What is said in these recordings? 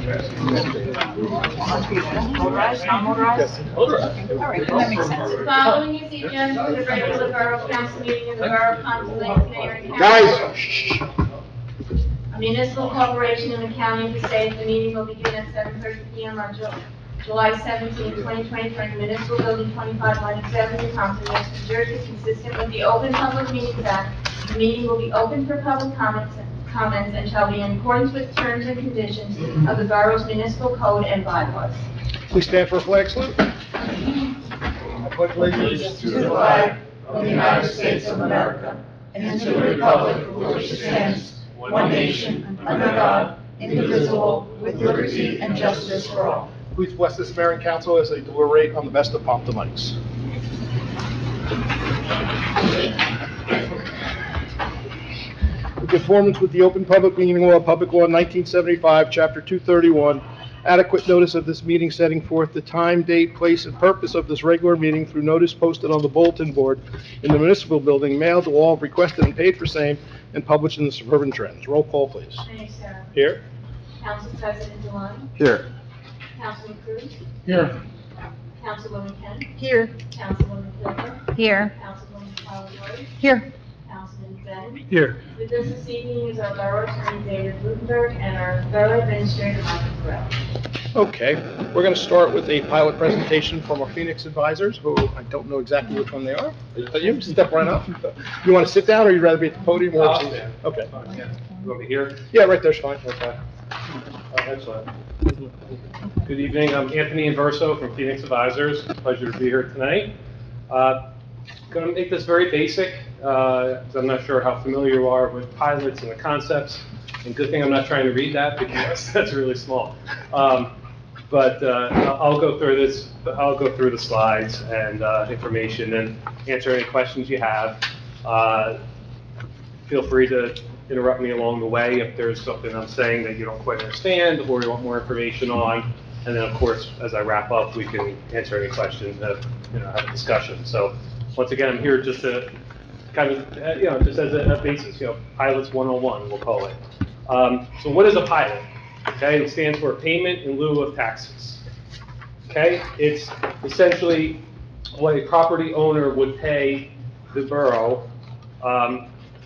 That makes sense. Following is the agenda for the regular Borough Council meeting of the Borough of Council Lake, Mayor and Council. Guys, shh. A municipal corporation in the county of Passaic, the meeting will begin at 7:30 PM on July 17, 2023, in the municipal building 25 Lennox Avenue, Compton, New Jersey, consistent with the Open Public Meetings Act. The meeting will be open for public comments and shall be in accordance with terms and conditions of the borough's municipal code and bylaws. Please stand for a flag salute. I pledge allegiance to the flag of the United States of America and to the republic for which it stands, one nation, under God, indivisible, with liberty and justice for all. Please bless this mayor and council as they deliberate on the best of Pompton Lakes. In conformance with the Open Public Meeting Law, Public Law 1975, Chapter 231, adequate notice of this meeting setting forth the time, date, place, and purpose of this regular meeting through notice posted on the bulletin board in the municipal building, mailed to all requested and paid for same, and published in the Suburban Trends. Roll call, please. Mayor Sarah. Here. Council President Delano. Here. Councilman Cruz. Here. Councilwoman Kent. Here. Councilwoman Hilda. Here. Councilwoman Collier. Here. Councilman Bennett. Here. With us this evening is our Borough Attorney David Rutenberg and our Borough Administrator Michael Burrell. Okay, we're going to start with a pilot presentation from our Phoenix advisors, who I don't know exactly which one they are. You step right up. You want to sit down, or you'd rather be at the podium? Or I'll stand. Okay. You want me here? Yeah, right there's fine. Okay. Excellent. Good evening, I'm Anthony Inverso from Phoenix Advisors. Pleasure to be here tonight. Going to make this very basic, 'cause I'm not sure how familiar you are with pilots and the concepts. And good thing I'm not trying to read that because that's really small. But I'll go through this. I'll go through the slides and information and answer any questions you have. Feel free to interrupt me along the way if there's something I'm saying that you don't quite understand or you want more information on. And then, of course, as I wrap up, we can answer any questions and have a discussion. So once again, I'm here just to kind of, just as a basis, pilots 101, we'll call it. So what is a pilot? Okay, it stands for payment in lieu of taxes. Okay, it's essentially what a property owner would pay the borough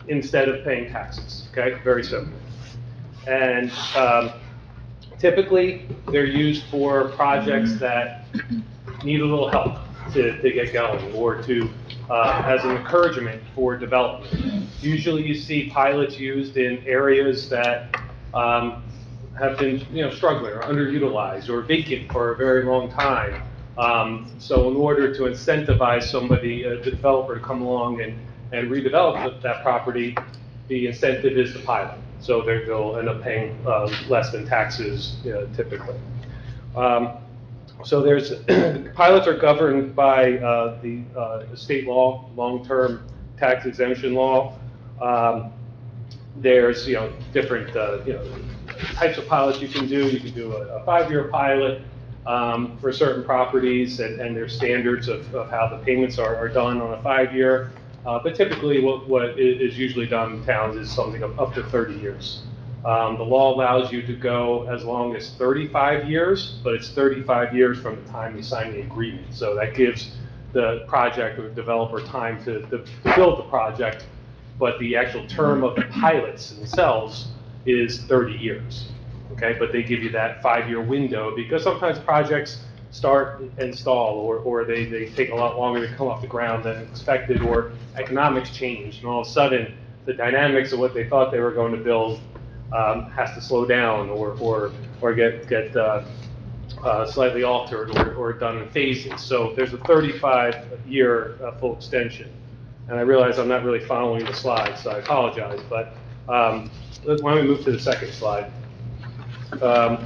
instead of paying taxes. Okay, very simple. And typically, they're used for projects that need a little help to get going or to as an encouragement for development. Usually you see pilots used in areas that have been struggling or underutilized or vacant for a very long time. So in order to incentivize somebody, a developer, to come along and redevelop that property, the incentive is the pilot. So they'll end up paying less than taxes typically. So pilots are governed by the state law, long-term tax exemption law. There's different types of pilots you can do. You can do a 5-year pilot for certain properties, and there's standards of how the payments are done on a 5-year. But typically, what is usually done in towns is something up to 30 years. The law allows you to go as long as 35 years, but it's 35 years from the time you sign the agreement. So that gives the project or developer time to build the project, but the actual term of the pilots themselves is 30 years. Okay, but they give you that 5-year window because sometimes projects start and stall, or they take a lot longer to come off the ground than expected, or economics change, and all of a sudden the dynamics of what they thought they were going to build has to slow down or get slightly altered or done in phases. So there's a 35-year full extension. And I realize I'm not really following the slides, so I apologize. But why don't we move to the second slide? I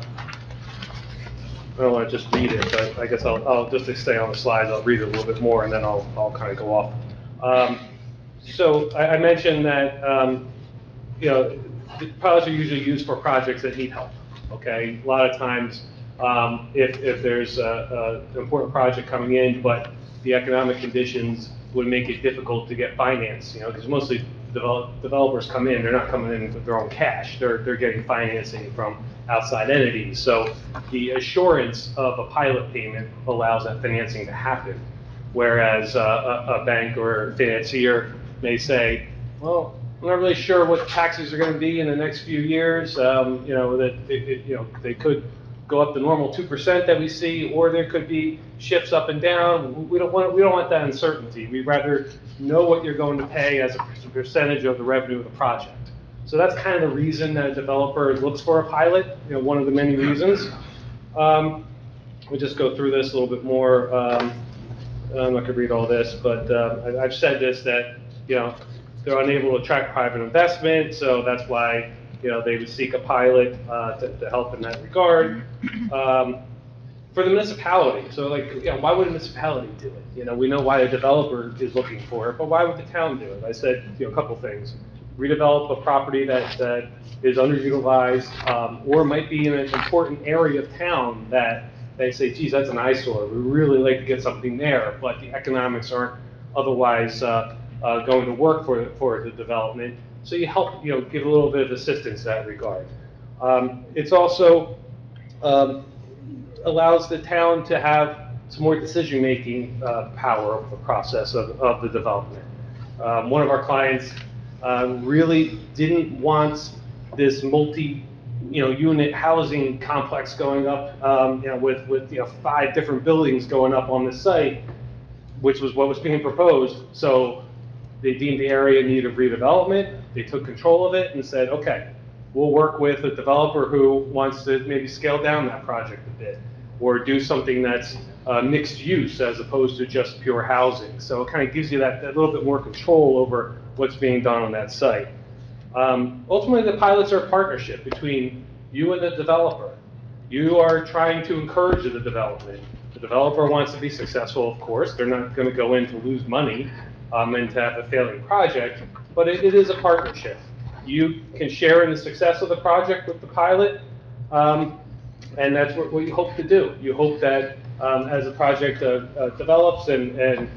don't want to just read it, but I guess I'll just stay on the slides. I'll read it a little bit more, and then I'll kind of go off. So I mentioned that the pilots are usually used for projects that need help. Okay, a lot of times if there's an important project coming in, but the economic conditions would make it difficult to get finance. Because mostly developers come in, they're not coming in with their own cash. They're getting financing from outside entities. So the assurance of a pilot payment allows that financing to happen. Whereas a bank or a financier may say, well, I'm not really sure what taxes are going to be in the next few years. They could go up the normal 2% that we see, or there could be shifts up and down. We don't want that uncertainty. We'd rather know what you're going to pay as a percentage of the revenue of the project. So that's kind of the reason that a developer looks for a pilot. One of the many reasons. We'll just go through this a little bit more. I'm not going to read all this, but I've said this, that they're unable to attract private investment, so that's why they would seek a pilot to help in that regard. For the municipality, so why would a municipality do it? We know why a developer is looking for it, but why would the town do it? I said a couple things. Redevelop a property that is underutilized, or might be in an important area of town that they say, geez, that's an eyesore. We really like to get something there, but the economics aren't otherwise going to work for the development. So you help, give a little bit of assistance in that regard. It's also allows the town to have some more decision-making power over the process of the development. One of our clients really didn't want this multi-unit housing complex going up, with 5 different buildings going up on the site, which was what was being proposed. So they deemed the area in need of redevelopment. They took control of it and said, okay, we'll work with a developer who wants to maybe scale down that project a bit, or do something that's mixed use as opposed to just pure housing. So it kind of gives you that little bit more control over what's being done on that site. Ultimately, the pilots are a partnership between you and the developer. You are trying to encourage the development. The developer wants to be successful, of course. They're not going to go in to lose money and to have a failing project, but it is a partnership. You can share in the success of the project with the pilot, and that's what you hope to do. You hope that as the project develops, and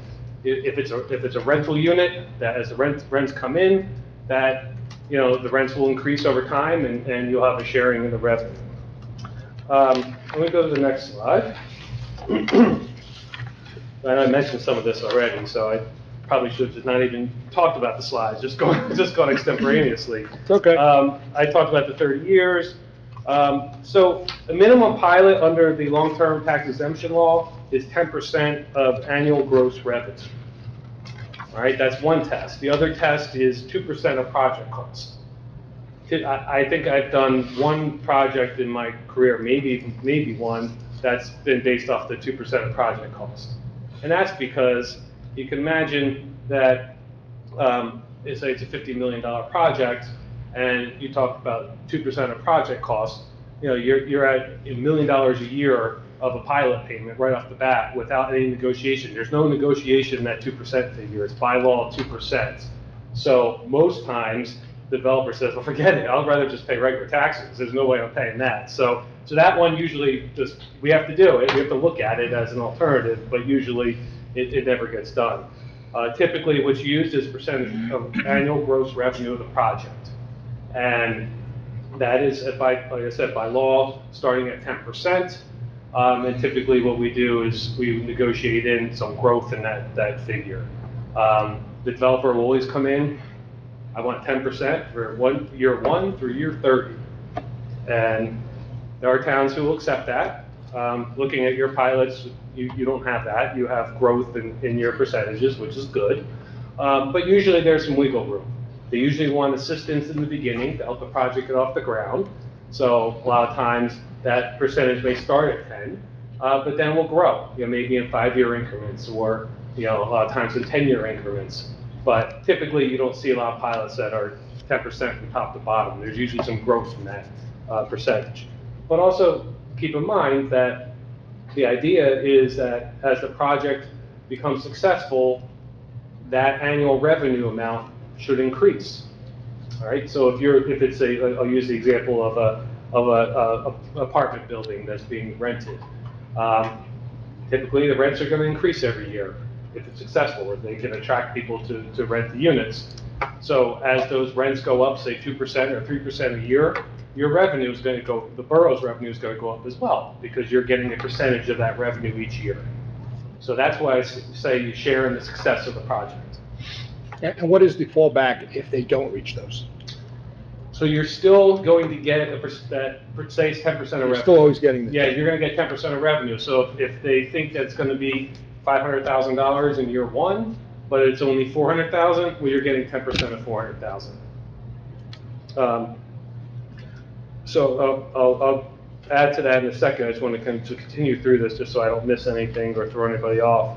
if it's a rental unit, that as the rents come in, that the rents will increase over time, and you'll have a sharing in the revenue. Let me go to the next slide. I mentioned some of this already, so I probably should have just not even talked about the slides, just gone extemporaneously. It's okay. I talked about the 30 years. So a minimum pilot under the long-term tax exemption law is 10% of annual gross revenue. All right, that's one test. The other test is 2% of project cost. I think I've done one project in my career, maybe one, that's been based off the 2% of project cost. And that's because you can imagine that, say it's a $50 million project, and you talk about 2% of project cost, you're at $1 million a year of a pilot payment right off the bat without any negotiation. There's no negotiation in that 2% figure. It's by law 2%. So most times the developer says, well, forget it. I'd rather just pay regular taxes. There's no way I'm paying that. So that one usually we have to do it. We have to look at it as an alternative, but usually it never gets done. Typically what's used is percentage of annual gross revenue of the project. And that is, like I said, by law, starting at 10%. And typically what we do is we negotiate in some growth in that figure. The developer will always come in, I want 10% for year 1 through year 30. And there are towns who will accept that. Looking at your pilots, you don't have that. You have growth in your percentages, which is good. But usually there's some wiggle room. They usually want assistance in the beginning to help the project get off the ground. So a lot of times that percentage may start at 10, but then will grow, maybe in 5-year increments, or a lot of times in 10-year increments. But typically you don't see a lot of pilots that are 10% from top to bottom. There's usually some growth in that percentage. But also keep in mind that the idea is that as the project becomes successful, that annual revenue amount should increase. All right. So if it's I'll use the example of a apartment building that's being rented. Typically, the rents are going to increase every year if it's successful, or they can attract people to rent the units. So as those rents go up, say 2% or 3% a year, your revenue is going to go, the borough's revenue is going to go up as well, because you're getting a percentage of that revenue each year. So that's why I say you share in the success of the project. And what is the fallback if they don't reach those? So you're still going to get that, say it's 10% of revenue. You're still always getting this. Yeah, you're going to get 10% of revenue. So if they think that's going to be $500,000 in year one, but it's only $400,000, well, you're getting 10% of $400,000. So I'll add to that in a second. I just want to continue through this just so I don't miss anything or throw anybody off.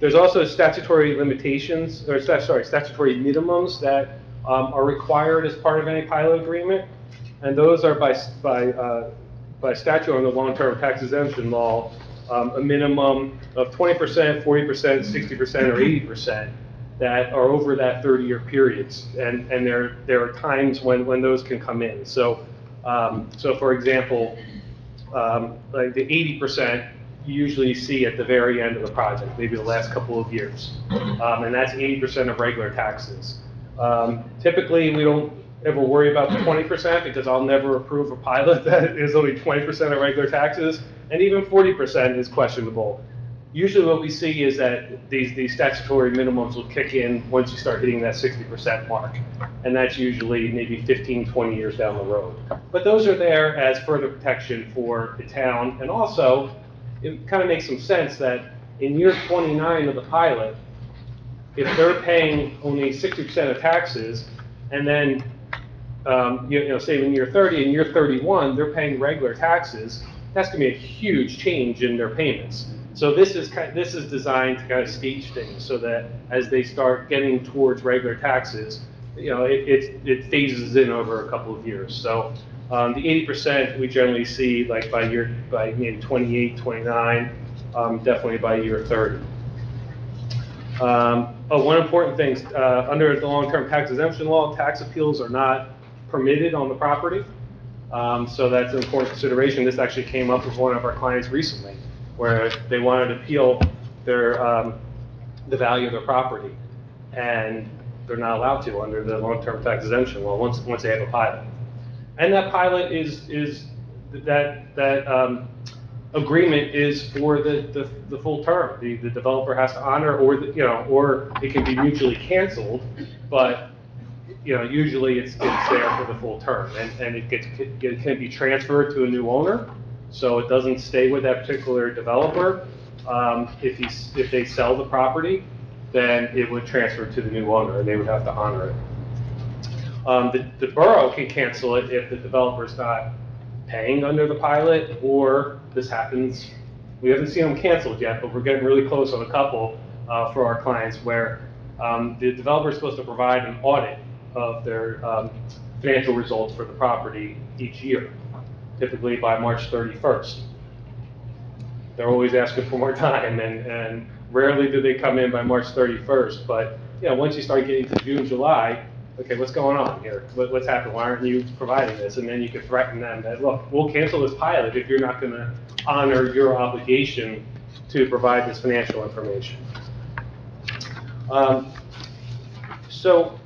There's also statutory limitations, or statutory minimums that are required as part of any pilot agreement, and those are by statute on the long-term tax exemption law, a minimum of 20%, 40%, 60%, or 80% that are over that 30-year periods, and there are times when those can come in. So for example, like the 80% you usually see at the very end of the project, maybe the last couple of years, and that's 80% of regular taxes. Typically, we don't ever worry about the 20% because I'll never approve a pilot that is only 20% of regular taxes, and even 40% is questionable. Usually what we see is that these statutory minimums will kick in once you start hitting that 60% mark, and that's usually maybe 15, 20 years down the road. But those are there as further protection for the town, and also it kind of makes some sense that in year 29 of the pilot, if they're paying only 60% of taxes, and then, say in year 30 and year 31, they're paying regular taxes, that's going to be a huge change in their payments. So this is designed to kind of stage things so that as they start getting towards regular taxes, it phases in over a couple of years. So the 80% we generally see like by maybe 28, 29, definitely by year 30. One important thing, under the long-term tax exemption law, tax appeals are not permitted on the property. So that's an important consideration. This actually came up with one of our clients recently, where they wanted to appeal the value of their property, and they're not allowed to under the long-term tax exemption law once they have a pilot. And that pilot is that agreement is for the full term. The developer has to honor, or it can be mutually canceled, but usually it's there for the full term, and it can be transferred to a new owner, so it doesn't stay with that particular developer. If they sell the property, then it would transfer to the new owner, and they would have to honor it. The borough can cancel it if the developer's not paying under the pilot, or this happens. We haven't seen them canceled yet, but we're getting really close on a couple for our clients where the developer is supposed to provide an audit of their financial results for the property each year, typically by March 31st. They're always asking for more time, and rarely do they come in by March 31st. But once you start getting to June, July, okay, what's going on here? What's happened? Why aren't you providing this? And then you can threaten them that, look, we'll cancel this pilot if you're not going to honor your obligation to provide this financial information. So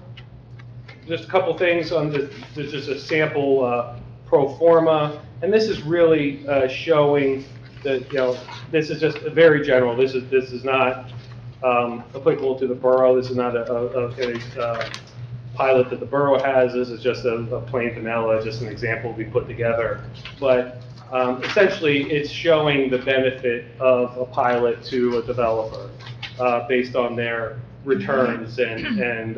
just a couple things on this. This is a sample pro forma, and this is really showing that this is just very general. This is not applicable to the borough. This is not a pilot that the borough has. This is just a plain vanilla, just an example we put together. But essentially, it's showing the benefit of a pilot to a developer based on their returns and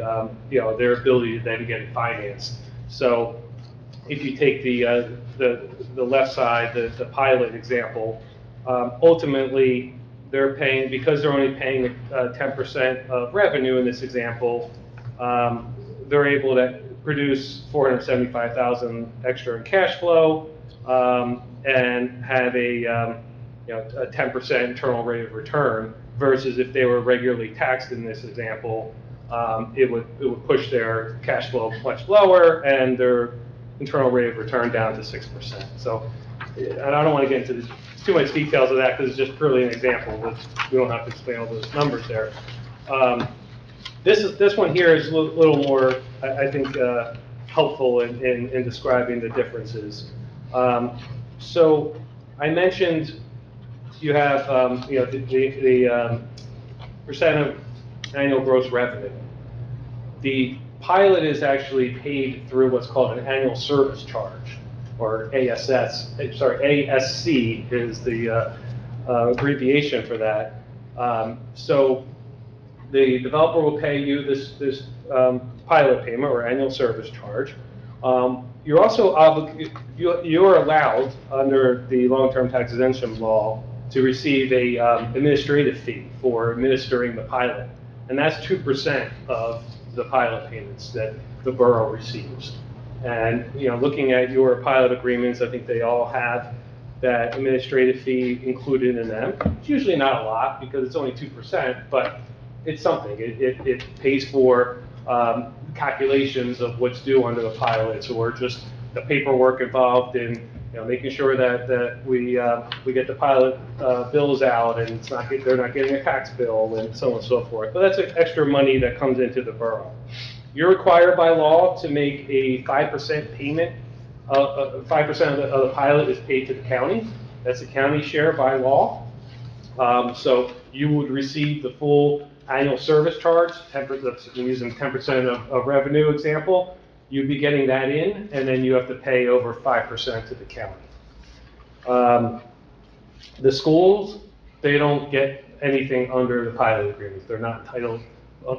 their ability to then get it financed. So if you take the left side, the pilot example, ultimately they're paying, because they're only paying 10% of revenue in this example, they're able to produce $475,000 extra in cash flow and have a 10% internal rate of return, versus if they were regularly taxed in this example, it would push their cash flow much lower and their internal rate of return down to 6%. So, and I don't want to get into too much details of that because it's just purely an example. We don't have to explain all those numbers there. This one here is a little more, I think, helpful in describing the differences. So I mentioned you have, the percent of annual gross revenue. The pilot is actually paid through what's called an annual service charge, or ASC is the abbreviation for that. So the developer will pay you this pilot payment or annual service charge. You're also you're allowed under the long-term tax exemption law to receive a administrative fee for administering the pilot, and that's 2% of the pilot payments that the borough receives. And looking at your pilot agreements, I think they all have that administrative fee included in them. It's usually not a lot because it's only 2%, but it's something. It pays for calculations of what's due under the pilots, or just the paperwork involved in making sure that we get the pilot bills out, and they're not getting a tax bill, and so on and so forth. But that's extra money that comes into the borough. You're required by law to make a 5% payment. 5% of the pilot is paid to the county. That's the county share by law. So you would receive the full annual service charge. I'm using 10% of revenue example. You'd be getting that in, and then you have to pay over 5% to the county. The schools, they don't get anything under the pilot agreements. They're not entitled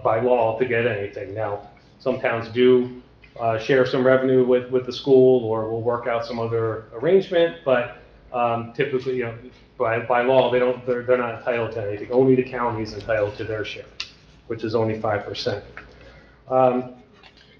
by law to get anything. Now, some towns do share some revenue with the school, or will work out some other arrangement, but typically, by law, they're not entitled to anything. Only the county is entitled to their share, which is only 5%.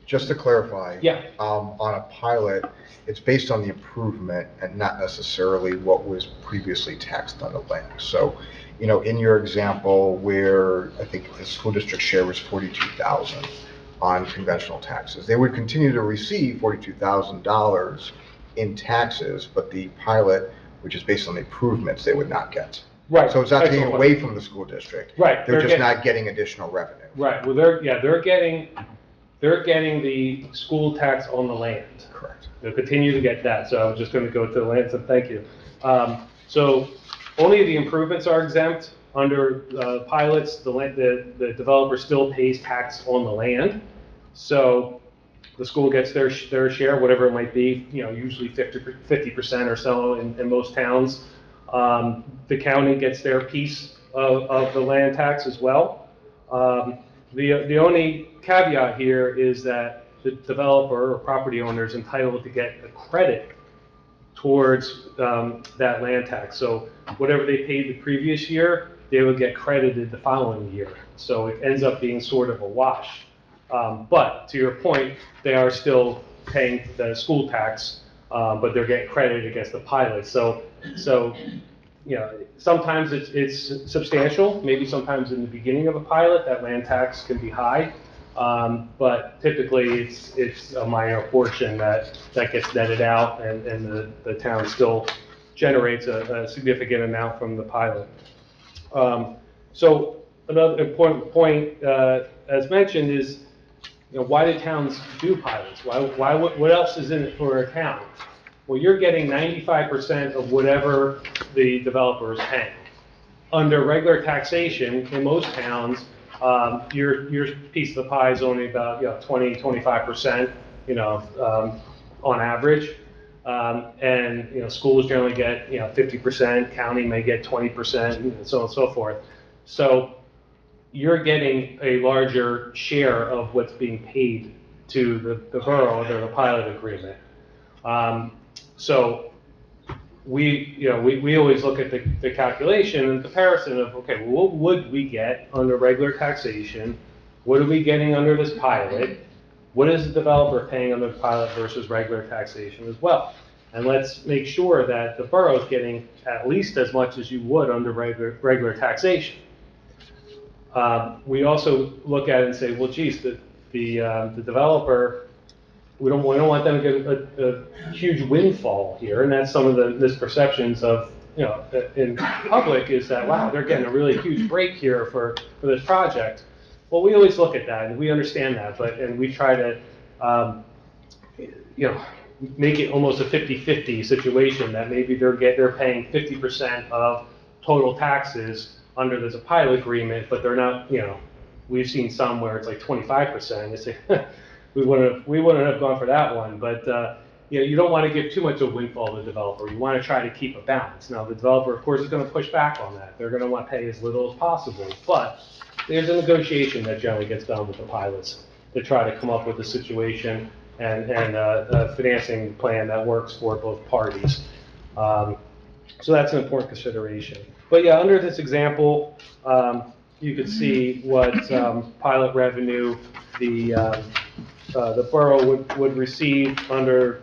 Just to clarify. Yeah. On a pilot, it's based on the improvement and not necessarily what was previously taxed on the land. So, in your example where I think the school district share was $42,000 on conventional taxes, they would continue to receive $42,000 in taxes, but the pilot, which is based on the improvements, they would not get. Right. So it's not taking Excellent. away from the school district. Right. They're just not getting additional revenue. Right. Well, they're getting the school tax on the land. Correct. They'll continue to get that. So I was just going to go to the land. So thank you. So only the improvements are exempt under pilots. The developer still pays tax on the land. So the school gets their share, whatever it might be. Usually 50% or so in most towns. The county gets their piece of the land tax as well. The only caveat here is that the developer or property owner is entitled to get a credit towards that land tax. So whatever they paid the previous year, they would get credited the following year. So it ends up being sort of a wash. But to your point, they are still paying the school tax, but they're getting credited against the pilot. So sometimes it's substantial. Maybe sometimes in the beginning of a pilot, that land tax can be high. But typically it's a minor portion that gets netted out, and the town still generates a significant amount from the pilot. So another important point, as mentioned, is why do towns do pilots? What else is in it for a town? Well, you're getting 95% of whatever the developer is paying. Under regular taxation, in most towns, your piece of the pie is only about 25%, on average. And schools generally get 50%, county may get 20%, and so on and so forth. So you're getting a larger share of what's being paid to the borough under the pilot agreement. So we always look at the calculation and comparison of, okay, well, what would we get under regular taxation? What are we getting under this pilot? What is the developer paying under the pilot versus regular taxation as well? And let's make sure that the borough is getting at least as much as you would under regular taxation. We also look at it and say, well, geez, the developer, we don't want them to get a huge windfall here, and that's some of the misperceptions of, in public, is that, wow, they're getting a really huge break here for this project. Well, we always look at that, and we understand that, and we try to make it almost a 50-50 situation, that maybe they're paying 50% of total taxes under this pilot agreement, but they're not, we've seen some where it's like 25%. They say, we wouldn't have gone for that one, but, you don't want to give too much of a windfall to the developer. You want to try to keep a balance. Now, the developer, of course, is going to push back on that. They're going to want to pay as little as possible, but there's a negotiation that generally gets done with the pilots to try to come up with a situation and a financing plan that works for both parties. So that's an important consideration. But yeah, under this example, you could see what pilot revenue the borough would receive under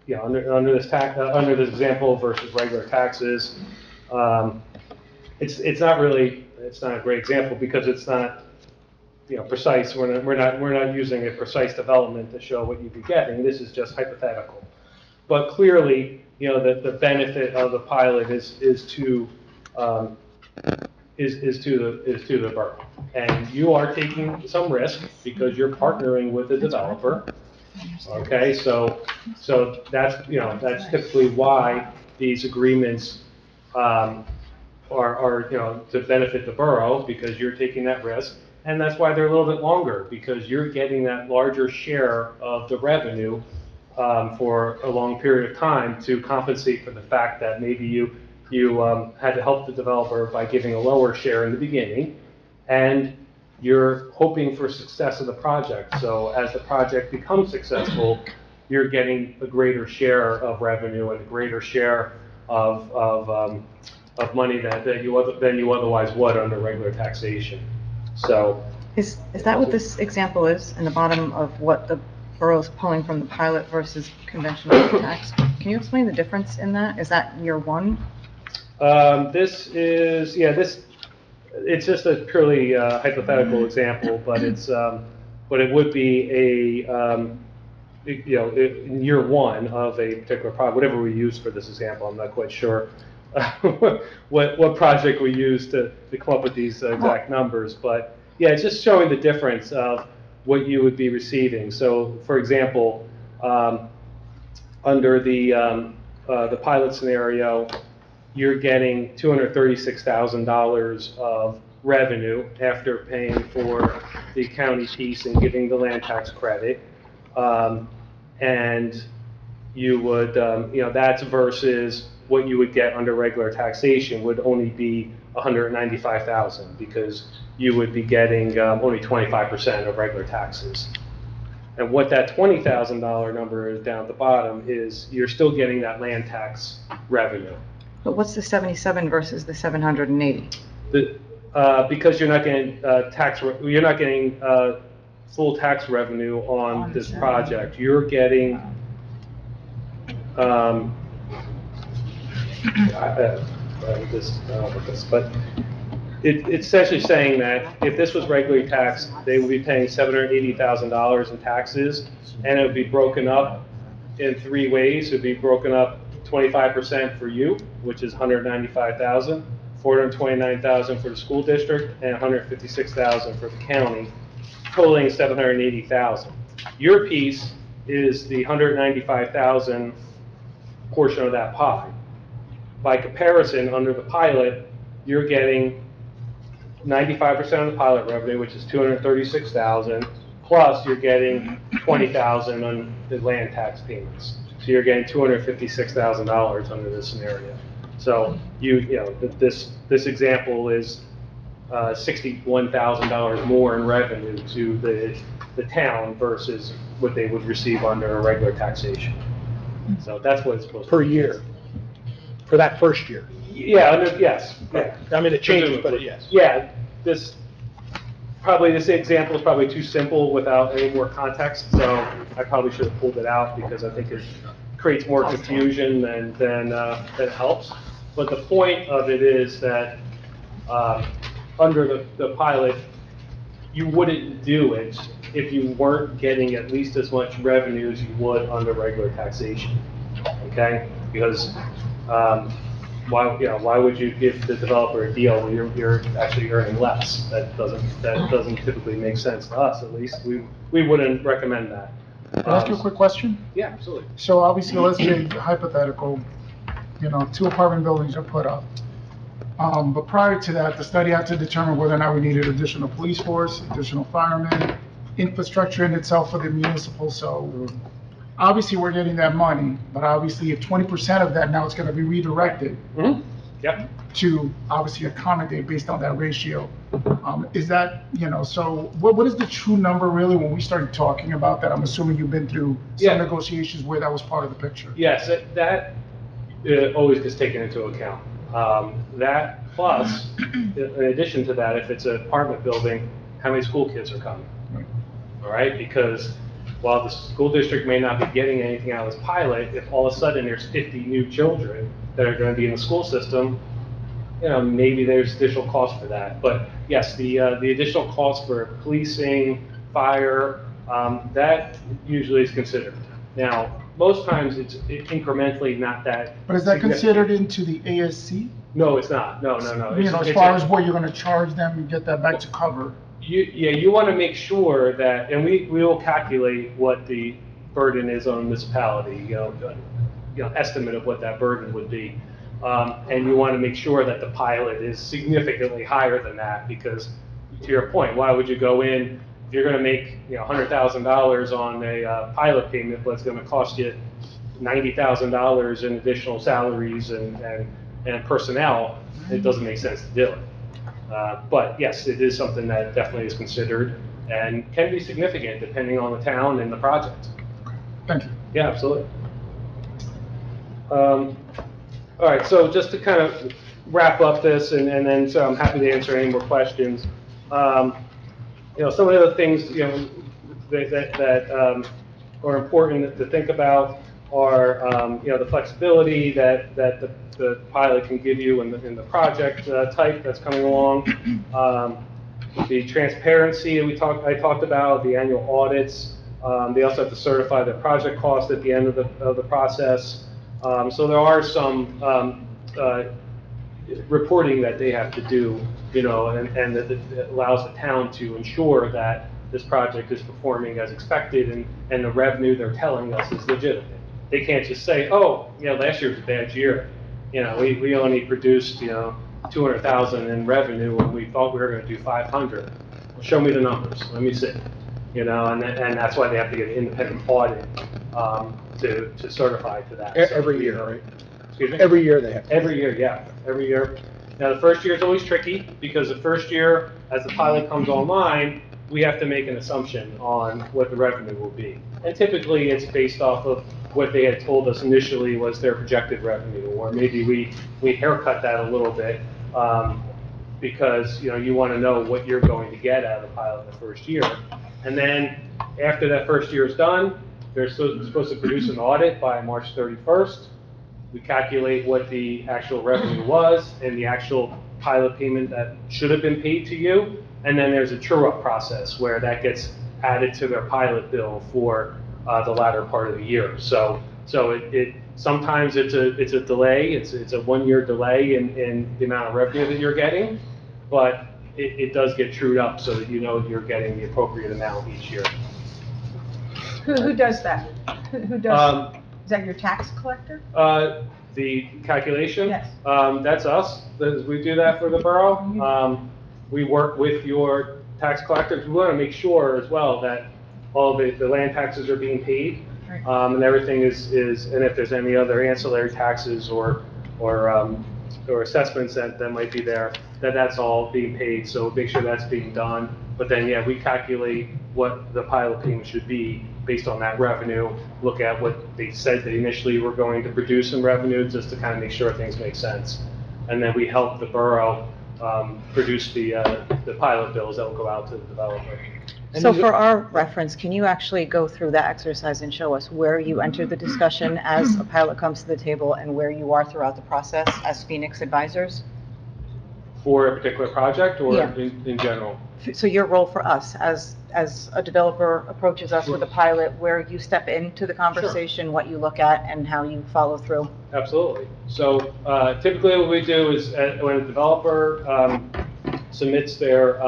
this under this example versus regular taxes. It's not a great example because it's not precise. We're not using a precise development to show what you'd be getting. This is just hypothetical. But clearly, the benefit of the pilot is to the borough, and you are taking some risk because you're partnering with the developer. Okay, so that's typically why these agreements are to benefit the borough, because you're taking that risk, and that's why they're a little bit longer, because you're getting that larger share of the revenue for a long period of time to compensate for the fact that maybe you had to help the developer by giving a lower share in the beginning, and you're hoping for success of the project. So as the project becomes successful, you're getting a greater share of revenue and a greater share of money than you otherwise would under regular taxation. So Is that what this example is, in the bottom of what the borough's pulling from the pilot versus conventional tax? Can you explain the difference in that? Is that year one? It's just a purely hypothetical example, but it would be in year one of a particular project, whatever we use for this example. I'm not quite sure what project we use to come up with these exact numbers, but yeah, it's just showing the difference of what you would be receiving. So, for example, under the pilot scenario, you're getting $236,000 of revenue after paying for the county piece and giving the land tax credit. And you would, that's versus what you would get under regular taxation would only be $195,000, because you would be getting only 25% of regular taxes. And what that $20,000 number is down at the bottom is you're still getting that land tax revenue. But what's the 77 versus the 780? Because you're not getting you're not getting full tax revenue on this project. You're getting but it's essentially saying that if this was regularly taxed, they would be paying $780,000 in taxes, and it would be broken up in three ways. It would be broken up 25% for you, which is $195,000, $429,000 for the school district, and $156,000 for the county, totaling $780,000. Your piece is the $195,000 portion of that pie. By comparison, under the pilot, you're getting 95% of the pilot revenue, which is $236,000, plus you're getting $20,000 on the land tax payments. So you're getting $256,000 under this scenario. So this example is $61,000 more in revenue to the town versus what they would receive under a regular taxation. So that's what it's supposed to be. Per year, for that first year. Yeah, yes. Yeah. I mean, it changes, but yes. Yeah, this example is probably too simple without any more context, so I probably should have pulled it out because I think it creates more confusion than helps. But the point of it is that under the pilot, you wouldn't do it if you weren't getting at least as much revenue as you would under regular taxation. Okay? Because why would you give the developer a deal when you're actually earning less? That doesn't typically make sense to us, at least. We wouldn't recommend that. Can I ask you a quick question? Yeah, absolutely. So obviously, let's say hypothetical, 2 apartment buildings are put up. But prior to that, the study had to determine whether or not we needed additional police force, additional firemen, infrastructure in itself for the municipal, so obviously we're getting that money, but obviously if 20% of that now is gonna be redirected Mm-hmm. Yep. to obviously accommodate based on that ratio. Is that, so what is the true number really when we started talking about that? I'm assuming you've been through Yeah. some negotiations where that was part of the picture. Yes, that always gets taken into account. That plus, in addition to that, if it's an apartment building, how many school kids are coming? Right. All right, because while the school district may not be getting anything out of this pilot, if all of a sudden there's 50 new children that are going to be in the school system, maybe there's additional cost for that. But yes, the additional cost for policing, fire, that usually is considered. Now, most times it's incrementally not that. But is that significant. considered into the ASC? No, it's not. No. As far as what you're gonna charge them and get that back to cover? You want to make sure that, and we will calculate what the burden is on the municipality, estimate of what that burden would be. And you want to make sure that the pilot is significantly higher than that, because to your point, why would you go in, if you're going to make, $100,000 on a pilot payment, but it's going to cost you $90,000 in additional salaries and personnel, it doesn't make sense to do it. But yes, it is something that definitely is considered and can be significant depending on the town and the project. Thank you. Yeah, absolutely. All right, so just to kind of wrap up this, and then so I'm happy to answer any more questions. Some of the other things, that are important to think about are, the flexibility that the pilot can give you in the project type that's coming along. The transparency that I talked about, the annual audits. They also have to certify their project cost at the end of the process. So there are some reporting that they have to do, and that allows the town to ensure that this project is performing as expected and the revenue they're telling us is legitimate. They can't just say, oh, last year was a bad year. We only produced, 200,000 in revenue when we thought we were going to do 500. Well, show me the numbers. Let me see. And that's why they have to get an independent audit to certify to that. Every year, right? Excuse me? Every year they have. Every year, yeah, every year. Now, the first year is always tricky, because the first year, as the pilot comes online, we have to make an assumption on what the revenue will be. And typically, it's based off of what they had told us initially was their projected revenue, or maybe we haircut that a little bit, because, you want to know what you're going to get out of the pilot in the first year. And then, after that first year is done, they're supposed to produce an audit by March 31st. We calculate what the actual revenue was and the actual pilot payment that should have been paid to you. And then there's a true-up process where that gets added to their pilot bill for the latter part of the year. So it sometimes it's a delay. It's a 1-year delay in the amount of revenue that you're getting, but it does get trued up so that you're getting the appropriate amount each year. Who does that? Who does, is that your tax collector? The calculation? Yes. That's us. We do that for the borough. We work with your tax collectors. We want to make sure as well that all the land taxes are being paid. Right. And everything is, and if there's any other ancillary taxes or assessments that might be there, that's all being paid. So make sure that's being done. But then, yeah, we calculate what the pilot payment should be based on that revenue, look at what they said they initially were going to produce in revenue, just to kind of make sure things make sense. And then we help the borough produce the pilot bills that will go out to the developer. So for our reference, can you actually go through that exercise and show us where you enter the discussion as a pilot comes to the table and where you are throughout the process as Phoenix advisors? For a particular project or Yeah. in general? So your role for us as a developer approaches us with a pilot, where you step into the conversation, what you look at, and how you follow through? Absolutely. So typically what we do is when a developer submits their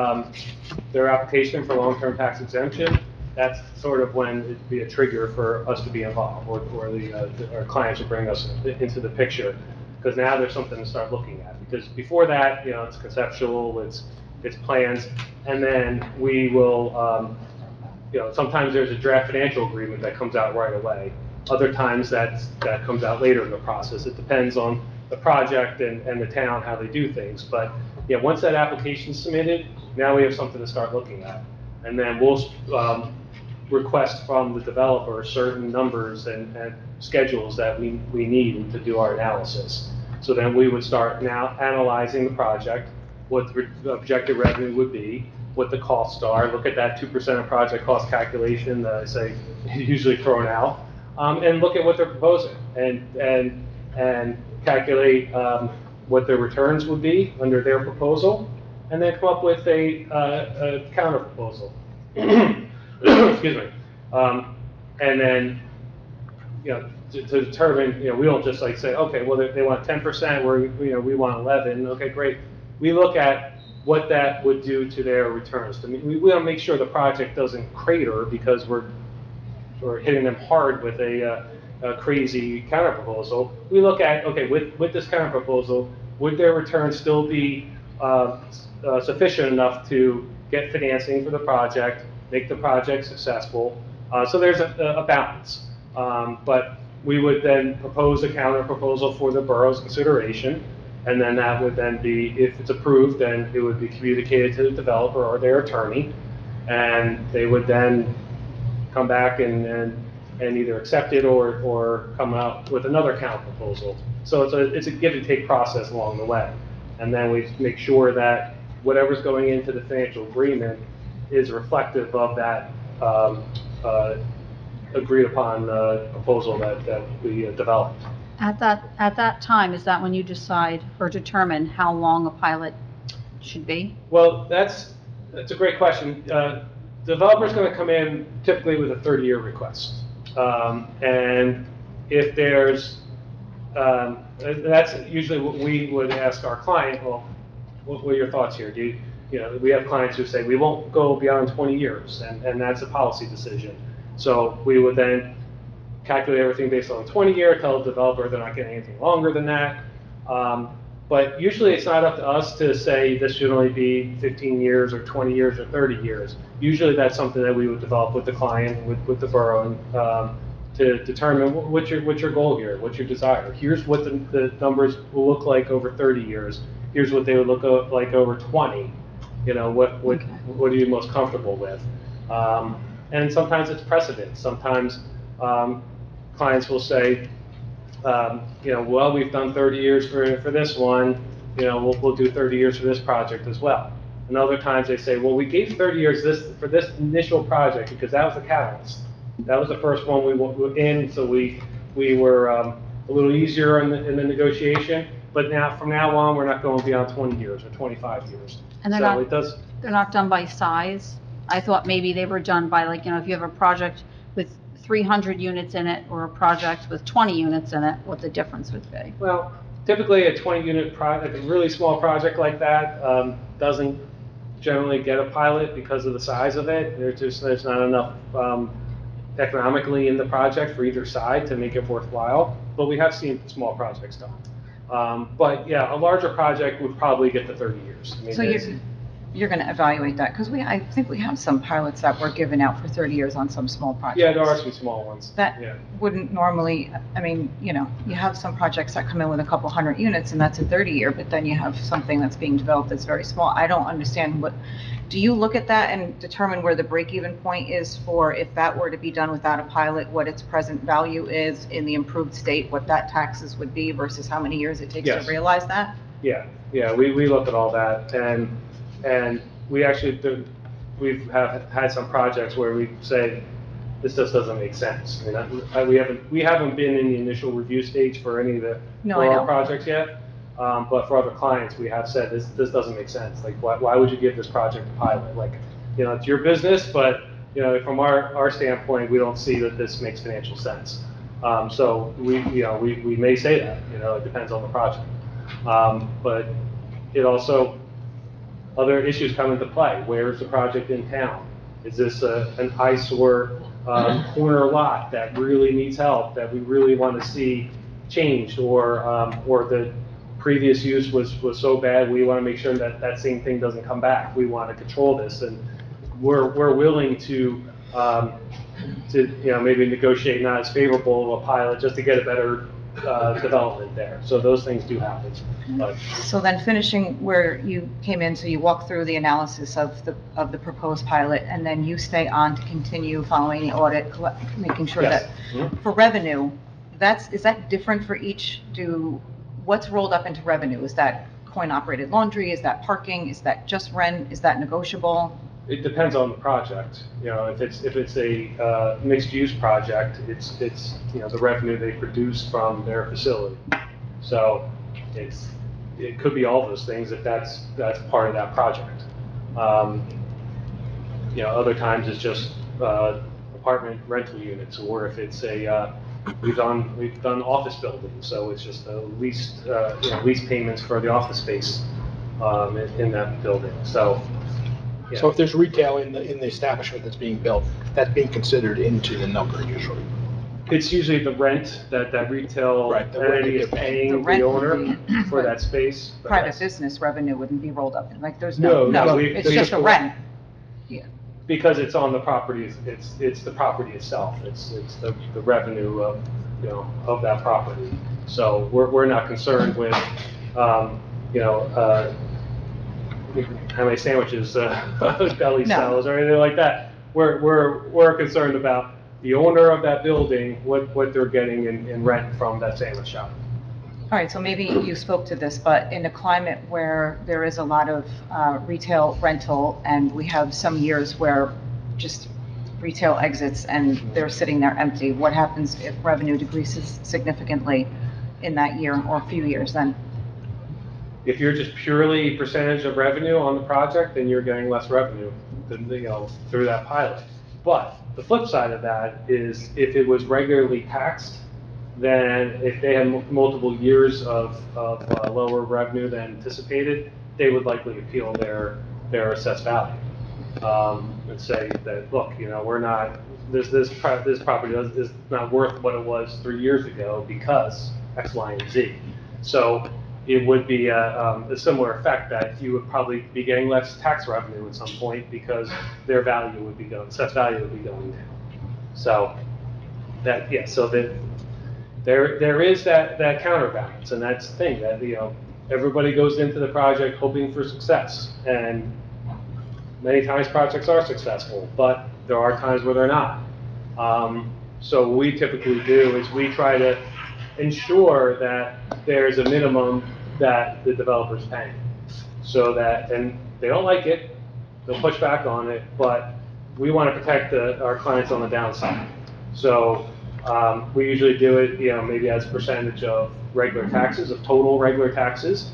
application for long-term tax exemption, that's sort of when it'd be a trigger for us to be involved, or our clients will bring us into the picture, because now there's something to start looking at. Because before that, you know, it's conceptual, it's plans, and then we will, you know, sometimes there's a draft financial agreement that comes out right away. Other times that comes out later in the process. It depends on the project and the town, how they do things. But yeah, once that application's submitted, now we have something to start looking at. And then we'll request from the developer certain numbers and schedules that we need to do our analysis. So then we would start now analyzing the project, what the objective revenue would be, what the costs are, look at that 2% of project cost calculation that I say usually thrown out, and look at what they're proposing and calculate what their returns would be under their proposal, and then come up with a counter proposal. Excuse me. And then, you know, to determine, you know, we don't just like say, okay, well, they want 10%, we want 11, okay, great. We look at what that would do to their returns. I mean, we want to make sure the project doesn't crater because we're hitting them hard with a crazy counter proposal. We look at, okay, with this counter proposal, would their returns still be sufficient enough to get financing for the project, make the project successful? So there's a balance. But we would then propose a counter proposal for the borough's consideration, and then that would then be, if it's approved, then it would be communicated to the developer or their attorney, and they would then come back and either accept it or come out with another counter proposal. So it's a give and take process along the way. And then we make sure that whatever's going into the financial agreement is reflective of that agreed upon proposal that we developed. At that time, is that when you decide or determine how long a pilot should be? Well, that's a great question. Developer's going to come in typically with a 30-year request. And if there's, that's usually what we would ask our client, well, what are your thoughts here? You know, we have clients who say we won't go beyond 20 years, and that's a policy decision. So we would then calculate everything based on a 20-year, tell the developer they're not getting anything longer than that. But usually it's not up to us to say this should only be 15 years or 20 years or 30 years. Usually that's something that we would develop with the client, with the borough, to determine what's your goal here, what's your desire. Here's what the numbers will look like over 30 years. Here's what they would look like over 20. You know, what are you most comfortable with? And sometimes it's precedent. Sometimes clients will say, you know, well, we've done 30 years for this one, you know, we'll do 30 years for this project as well. And other times they say, well, we gave 30 years for this initial project because that was the catalyst. That was the first one we were in, so we were a little easier in the negotiation. But now, from now on, we're not going beyond 20 years or 25 years. And they're not done by size? I thought maybe they were done by, like, you know, if you have a project with 300 units in it or a project with 20 units in it, what the difference would be. Well, typically a 20-unit project, a really small project like that, doesn't generally get a pilot because of the size of it. There's not enough economically in the project for either side to make it worthwhile, but we have seen small projects done. But yeah, a larger project would probably get to 30 years. I mean, So you're going to evaluate that, because I think we have some pilots that were given out for 30 years on some small projects. Yeah, there are some small ones. That Yeah. wouldn't normally, I mean, you know, you have some projects that come in with a couple hundred units, and that's a 30-year, but then you have something that's being developed that's very small. I don't understand do you look at that and determine where the break-even point is for, if that were to be done without a pilot, what its present value is in the improved state, what that taxes would be versus how many years it takes Yes. to realize that? Yeah, we look at all that, and we actually we've had some projects where we say this just doesn't make sense. I mean, we haven't been in the initial review stage for any of the rural projects yet, but for other clients we have said this doesn't make sense. Like, why would you give this project a pilot? Like, you know, it's your business, but you know, from our standpoint, we don't see that this makes financial sense. So we may say that. You know, it depends on the project. But it also, other issues come into play. Where is the project in town? Is this an eyesore corner lot that really needs help, that we really want to see changed, or the previous use was so bad, we want to make sure that that same thing doesn't come back. We want to control this, and we're willing to maybe negotiate not as favorable of a pilot just to get a better development there. So those things do happen. But So then finishing where you came in, so you walk through the analysis of the proposed pilot, and then you stay on to continue following the audit, making sure Yes. that, Mhm. for revenue, is that different for each? What's rolled up into revenue? Is that coin-operated laundry? Is that parking? Is that just rent? Is that negotiable? It depends on the project. If it's a mixed-use project, it's the revenue they produce from their facility. So it could be all those things if that's part of that project. Other times it's just apartment rental units, or if it's we've done office buildings, so it's just lease payments for the office space in that building. So. Yeah. So if there's retail in the establishment that's being built, that's being considered into the number usually. It's usually the rent that retail Right, the rent entity is that they're paying. paying The rent the would owner be- for that space. but Private that's- business revenue wouldn't be rolled up, like, there's No, no, we- it's we just just- a rent. Because it's on the property, it's the property itself, it's the revenue of that property. So we're not concerned with, how many sandwiches Belly No. sells or anything like that. We're concerned about the owner of that building, what they're getting in rent from that sandwich shop. All right, so maybe you spoke to this, but in a climate where there is a lot of retail rental, and we have some years where just retail exits and they're sitting there empty, what happens if revenue decreases significantly in that year or a few years then? If you're just purely percentage of revenue on the project, then you're getting less revenue than, through that pilot. But the flip side of that is if it was regularly taxed, then if they had multiple years of lower revenue than anticipated, they would likely appeal their assessed value. And say that, look, we're not, this property is not worth what it was 3 years ago because X, Y, and Z. So it would be a similar effect that you would probably be getting less tax revenue at some point because their value would be going, assessed value would be going down. So there is that counterbalance, and that's the thing that, everybody goes into the project hoping for success, and many times projects are successful, but there are times where they're not. So what we typically do is we try to ensure that there's a minimum that the developer's paying. So that, and they don't like it, they'll push back on it, but we want to protect our clients on the downside. So we usually do it, maybe as a percentage of regular taxes, of total regular taxes.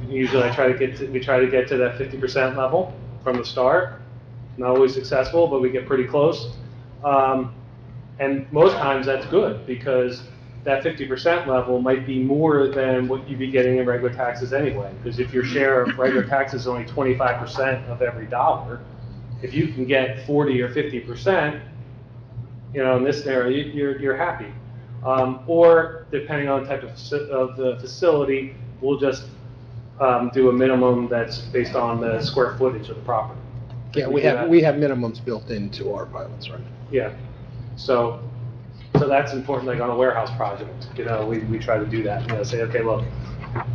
Usually we try to get to that 50% level from the start. Not always successful, but we get pretty close. And most times that's good because that 50% level might be more than what you'd be getting in regular taxes anyway. Because if your share of regular taxes is only 25% of every dollar, if you can get 40 or 50%, in this scenario, you're happy. Or depending on the type of the facility, we'll just do a minimum that's based on the square footage of the property. Yeah, we have minimums built into our pilots, right? Yeah, so that's important, like on a warehouse project, we try to do that, say, okay, look,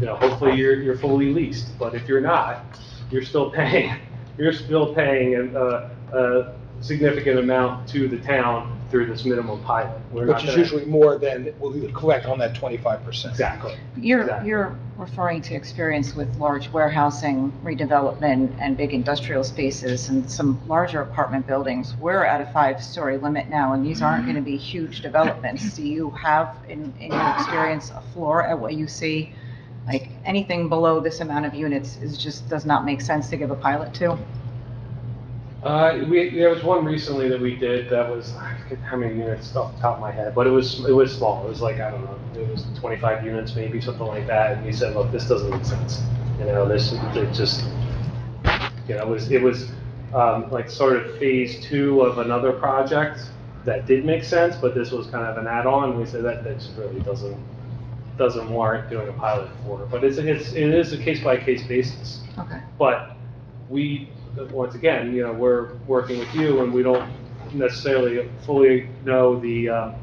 hopefully you're fully leased, but if you're not, you're still paying a significant amount to the town through this minimum pilot. We're not Which is gonna- usually more than we'll collect on that 25%. Exactly. You're referring to experience with large warehousing, redevelopment, and big industrial spaces and some larger apartment buildings. We're at a 5-story limit now, and these aren't going to be huge developments. Do you have, in your experience, a floor at what you see? Like, anything below this amount of units does not make sense to give a pilot to? There was one recently that we did that was, I forget how many units off the top of my head, but it was small. It was like, I don't know, it was 25 units maybe, something like that. And we said, look, this doesn't make sense. It like sort of phase 2 of another project that did make sense, but this was kind of an add-on. We said that just really doesn't warrant doing a pilot for. But it is a case-by-case basis. Okay. But we, once again, we're working with you, and we don't necessarily fully know the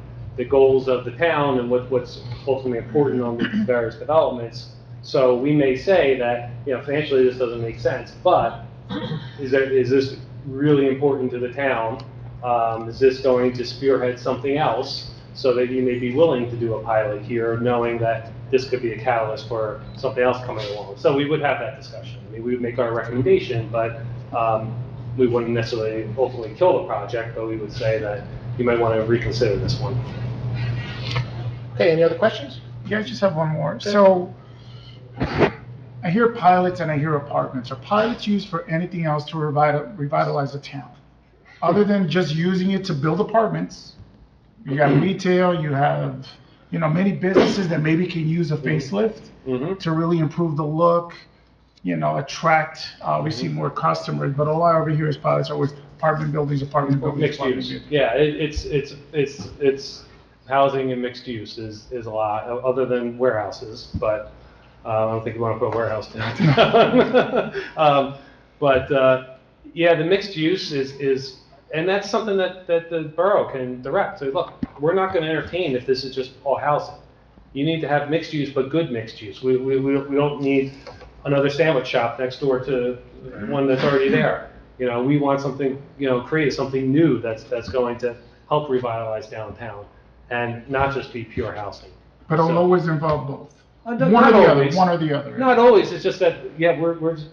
goals of the town and what's ultimately important on the various developments. So we may say that, financially this doesn't make sense, but is this really important to the town? Is this going to spearhead something else so that you may be willing to do a pilot here, knowing that this could be a catalyst for something else coming along? So we would have that discussion. I mean, we would make our recommendation, but we wouldn't necessarily ultimately kill the project, but we would say that you might want to reconsider this one. Okay, any other questions? Yeah, I just have one more. So I hear pilots and I hear apartments. Are pilots used for anything else to revitalize a town? Other than just using it to build apartments, you got retail, you have, many businesses that maybe can use a facelift to really improve the look, attract, obviously more customers. But all I ever hear is pilots are with apartment buildings, Mixed use. Yeah, it's housing and mixed use is a lot, other than warehouses, but I don't think you want to put a warehouse down. Yeah, the mixed use is, and that's something that the borough can direct. So look, we're not going to entertain if this is just all housing. You need to have mixed use, but good mixed use. We don't need another sandwich shop next door to one that's already there. We want something, create something new that's going to help revitalize downtown and not just be pure housing. But it'll always involve both. Not always. One or the other. Not always. It's just that,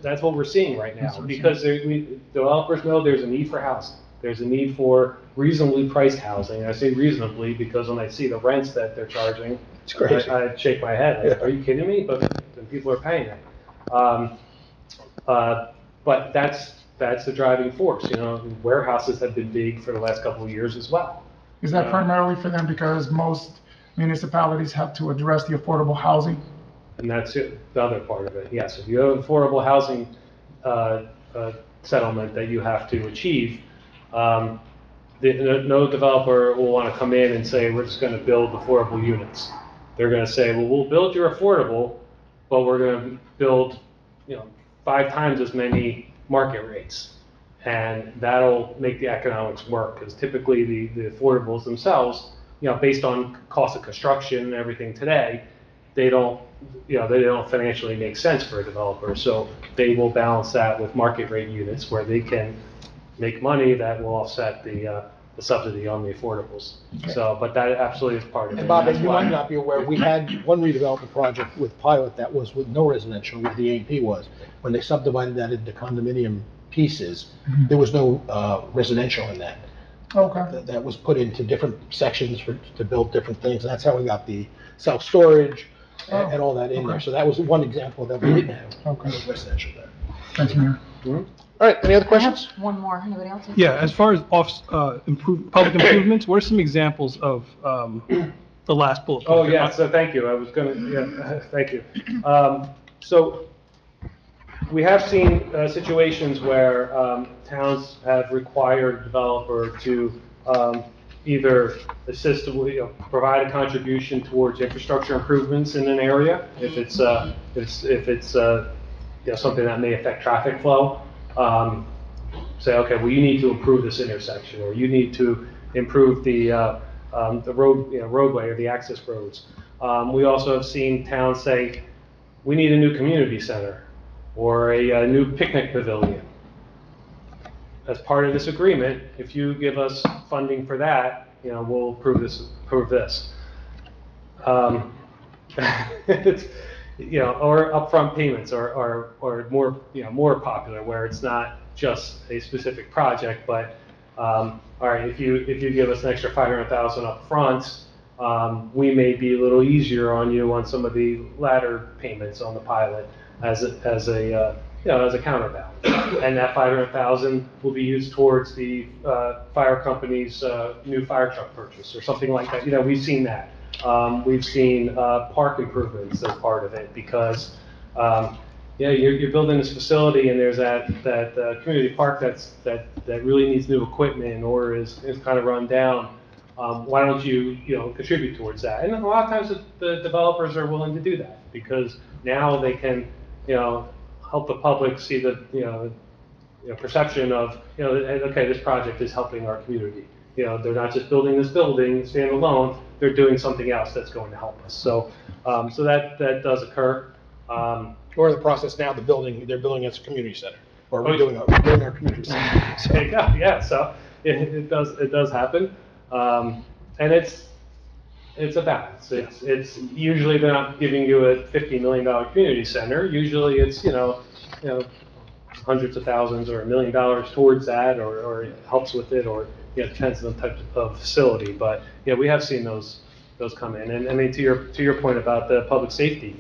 that's what we're seeing right now. Because developers know there's a need for housing. There's a need for reasonably priced housing. I say reasonably because when I see the rents that they're charging, It's crazy. I shake my head. Like, are you kidding me? But people are paying it. But that's the driving force. Warehouses have been big for the last couple of years as well. Is that primarily for them because most municipalities have to address the affordable housing? And that's it, the other part of it. Yes, if you have affordable housing settlement that you have to achieve, no developer will want to come in and say, we're just going to build affordable units. They're going to say, well, we'll build your affordable, but we're going to build 5 times as many market rates. And that'll make the economics work, because typically the affordables themselves, based on cost of construction and everything today, they don't financially make sense for a developer. So they will balance that with market rate units where they can make money that will offset the subsidy on the affordables. Okay. So, but that absolutely is part of it. And Bob, That's you why- might not be aware, we had one redevelopment project with Pilot that was with no residential, where the AMP was. When they subdivided that into condominium pieces, there was no residential in that. Okay. That was put into different sections to build different things, and that's how we got the self-storage and all that in there. Okay. So that was one example that we didn't have. Okay. No residential there. Thanks, Mayor. All right, any other I questions? have one more. Anybody else? Yeah, as far as public improvements, what are some examples of the last bullet point? Oh, yeah, so thank you. I was gonna, thank you. So we have seen situations where towns have required a developer to either assist, provide a contribution towards infrastructure improvements in an area, if it's something that may affect traffic flow. Say, okay, well, you need to improve this intersection, or you need to improve the roadway or the access roads. We also have seen towns say, we need a new community center or a new picnic pavilion. As part of this agreement, if you give us funding for that, we'll approve this. It's, or upfront payments are more popular, where it's not just a specific project, but all right, if you give us an extra $500,000 up front, we may be a little easier on you on some of the latter payments on the pilot as a counterbalance. And that $500,000 will be used towards the fire company's new fire truck purchase or something like that. We've seen that. We've seen park improvements as part of it, because yeah, you're building this facility and there's that community park that really needs new equipment or is kind of run down. Why don't you contribute towards that? And a lot of times the developers are willing to do that because now they can, help the public see the, perception of, okay, this project is helping our community. They're not just building this building standalone, they're doing something else that's going to help us. So, so that does occur. Or the process now, they're building as a community center, or we're doing our community center. So- There you go. Yeah, so it does happen, and it's a balance. It's usually they're not giving you a $50 million community center. Usually it's hundreds of thousands or $1 million towards that, or it helps with it, or depends on the type of facility. But yeah, we have seen those come in. And I mean, to your point about the public safety,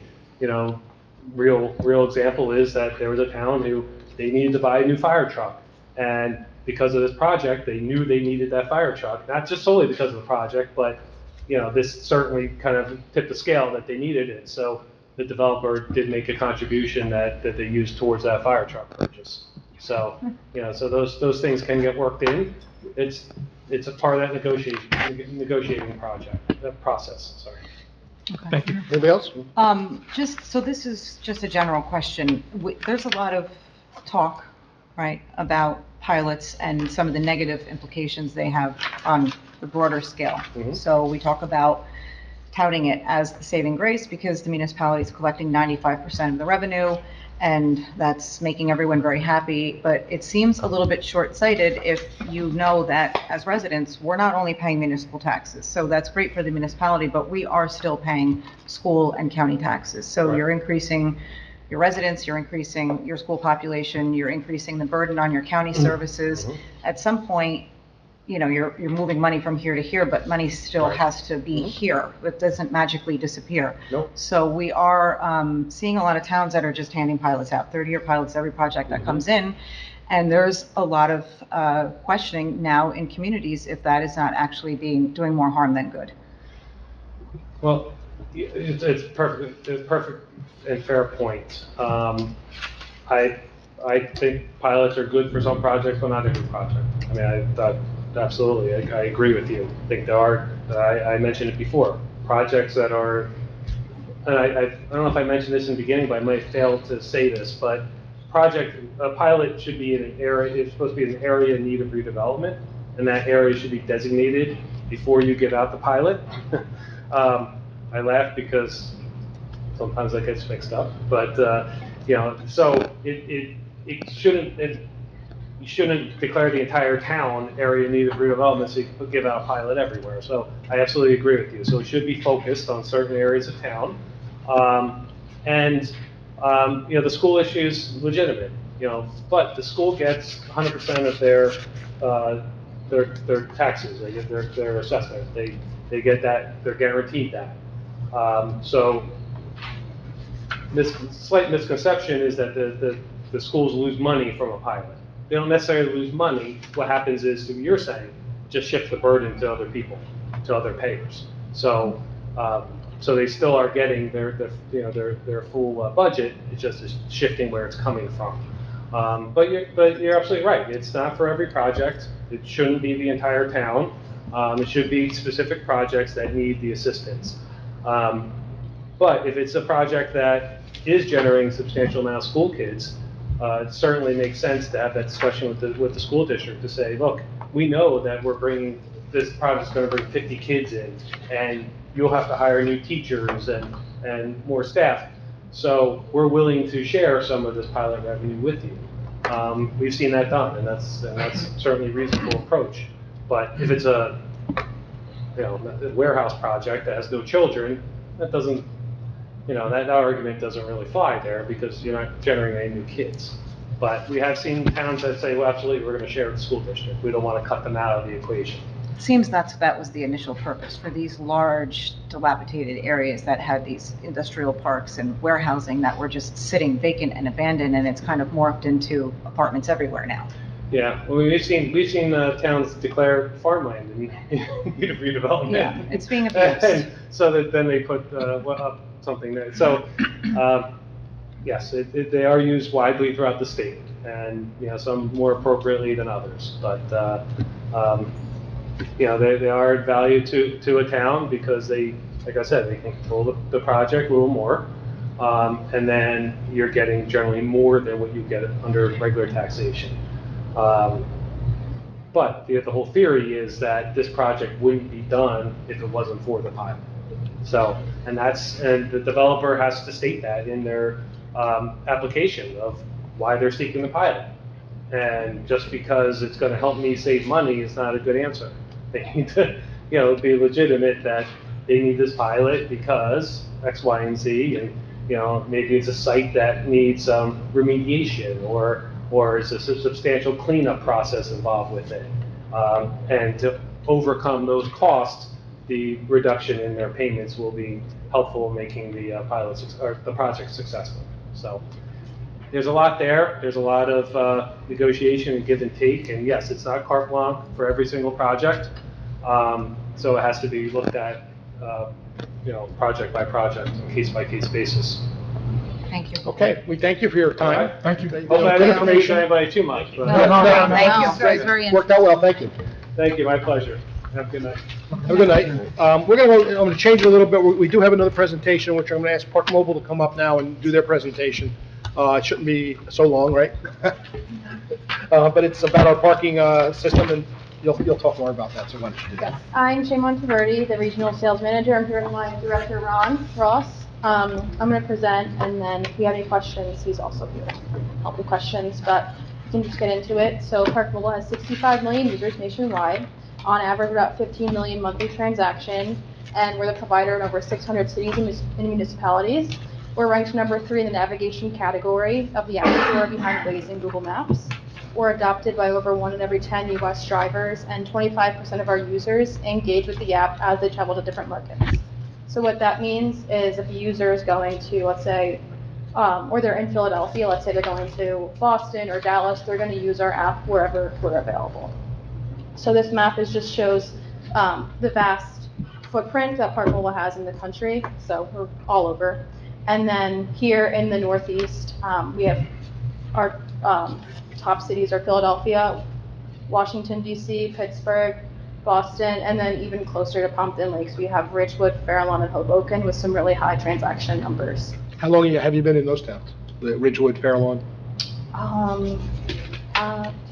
real example is that there was a town who they needed to buy a new fire truck, and because of this project, they knew they needed that fire truck, not just solely because of the project, but this certainly kind of tipped the scale that they needed it. So the developer did make a contribution that they used towards that fire truck purchase. So so those things can get worked in. It's a part of that negotiating process. Sorry. Okay. Thank you. Anybody else? So this is just a general question. There's a lot of talk, right, about pilots and some of the negative implications they have on the broader scale. Mhm. So we talk about touting it as the saving grace because the municipality is collecting 95% of the revenue, and that's making everyone very happy. But it seems a little bit short-sighted if you know that as residents, we're not only paying municipal taxes. So that's great for the municipality, but we are still paying school and county taxes. So Right. you're increasing your residents, you're increasing your school population, you're increasing the burden on your county services. Mhm. At some point, you're moving money from here to here, but money still Right. has to be Mhm. here. It doesn't magically disappear. Nope. So we are seeing a lot of towns that are just handing pilots out, 30-year pilots, every project that Mhm. comes in. And there's a lot of questioning now in communities if that is not actually doing more harm than good. Well, it's perfect and fair point. I think pilots are good for some projects, but not every project. I mean, absolutely, I agree with you. I think there are, I mentioned it before, projects that are, and I don't know if I mentioned this in the beginning, but I might fail to say this, but a pilot should be in an area, it's supposed to be an area in need of redevelopment, and that area should be designated before you give out the pilot. I laugh because sometimes that gets mixed up, but, so you shouldn't declare the entire town area in need of redevelopment so you can give out a pilot everywhere. So I absolutely agree with you. So it should be focused on certain areas of town. The school issue is legitimate, but the school gets 100% of their taxes, they get their assessment, they get that, they're guaranteed that. So this slight misconception is that the schools lose money from a pilot. They don't necessarily lose money. What happens is, what you're saying, just shift the burden to other people, to other payers. So, so they still are getting their full budget. It's just shifting where it's coming from. But you're absolutely right. It's not for every project. It shouldn't be the entire town. It should be specific projects that need the assistance. But if it's a project that is generating substantial amount of school kids, it certainly makes sense to have that discussion with the school district to say, look, we know that this project's going to bring 50 kids in, and you'll have to hire new teachers and more staff. So we're willing to share some of this pilot revenue with you. We've seen that done, and that's certainly a reasonable approach. But if it's a warehouse project that has no children, that doesn't, that argument doesn't really fly there because you're not generating any new kids. But we have seen towns that say, well, absolutely, we're going to share with the school district. We don't want to cut them out of the equation. It seems that was the initial purpose for these large dilapidated areas that had these industrial parks and warehousing that were just sitting vacant and abandoned, and it's kind of morphed into apartments everywhere now. Yeah, well, we've seen towns declare farmland in need of redevelopment. Yeah, it's being abused. And so that then they put up something there. So, yes, they are used widely throughout the state, and, you know, some more appropriately than others. But, you know, they are of value to a town because they, like I said, they can control the project a little more. And then you're getting generally more than what you get under regular taxation. But the whole theory is that this project wouldn't be done if it wasn't for the pilot. So, and the developer has to state that in their application of why they're seeking the pilot. And just because it's going to help me save money is not a good answer. They need to, you know, be legitimate that they need this pilot because X, Y, and Z, and, you know, maybe it's a site that needs remediation or is a substantial cleanup process involved with it. And to overcome those costs, the reduction in their payments will be helpful in making the the project successful. So there's a lot there. There's a lot of negotiation and give and take. And yes, it's not carte blanche for every single project. So it has to be looked at, you know, project by project, case by case basis. Thank you. Okay, we thank you for your time. Thank you. Hopefully I didn't confuse anybody too much, but No. Thank you. It was very Worked out well, thank you. thank you, my pleasure. Have a good night. Have a good night. I'm gonna change it a little bit. We do have another presentation, which I'm gonna ask Park Mobile to come up now and do their presentation. It shouldn't be so long, right? But it's about our parking system, and you'll talk more about that, so why don't you do that? Yes, I'm Shane Monteverdi, the Regional Sales Manager. I'm here with my Director, Ron Ross. I'm going to present, and then if you have any questions, he's also here to help with questions, but we can just get into it. So Park Mobile has 65 million users nationwide, on average about 15 million monthly transactions, and we're the provider in over 600 cities and municipalities. We're ranked number 3 in the navigation category of the App Store behind Waze and Google Maps. We're adopted by over 1 in every 10 U.S. drivers, and 25% of our users engage with the app as they travel to different markets. So what that means is if a user is going to, let's say, or they're in Philadelphia, let's say they're going to Boston or Dallas, they're going to use our app wherever we're available. So this map just shows the vast footprint that Park Mobile has in the country, so we're all over. And then here in the Northeast, we have our top cities are Philadelphia, Washington, D.C., Pittsburgh, Boston, and then even closer to Pompton Lakes, we have Ridgewood, Fairlawn, and Hoboken with some really high transaction numbers. How long have you been in those towns? The Ridgewood, Fairlawn? Do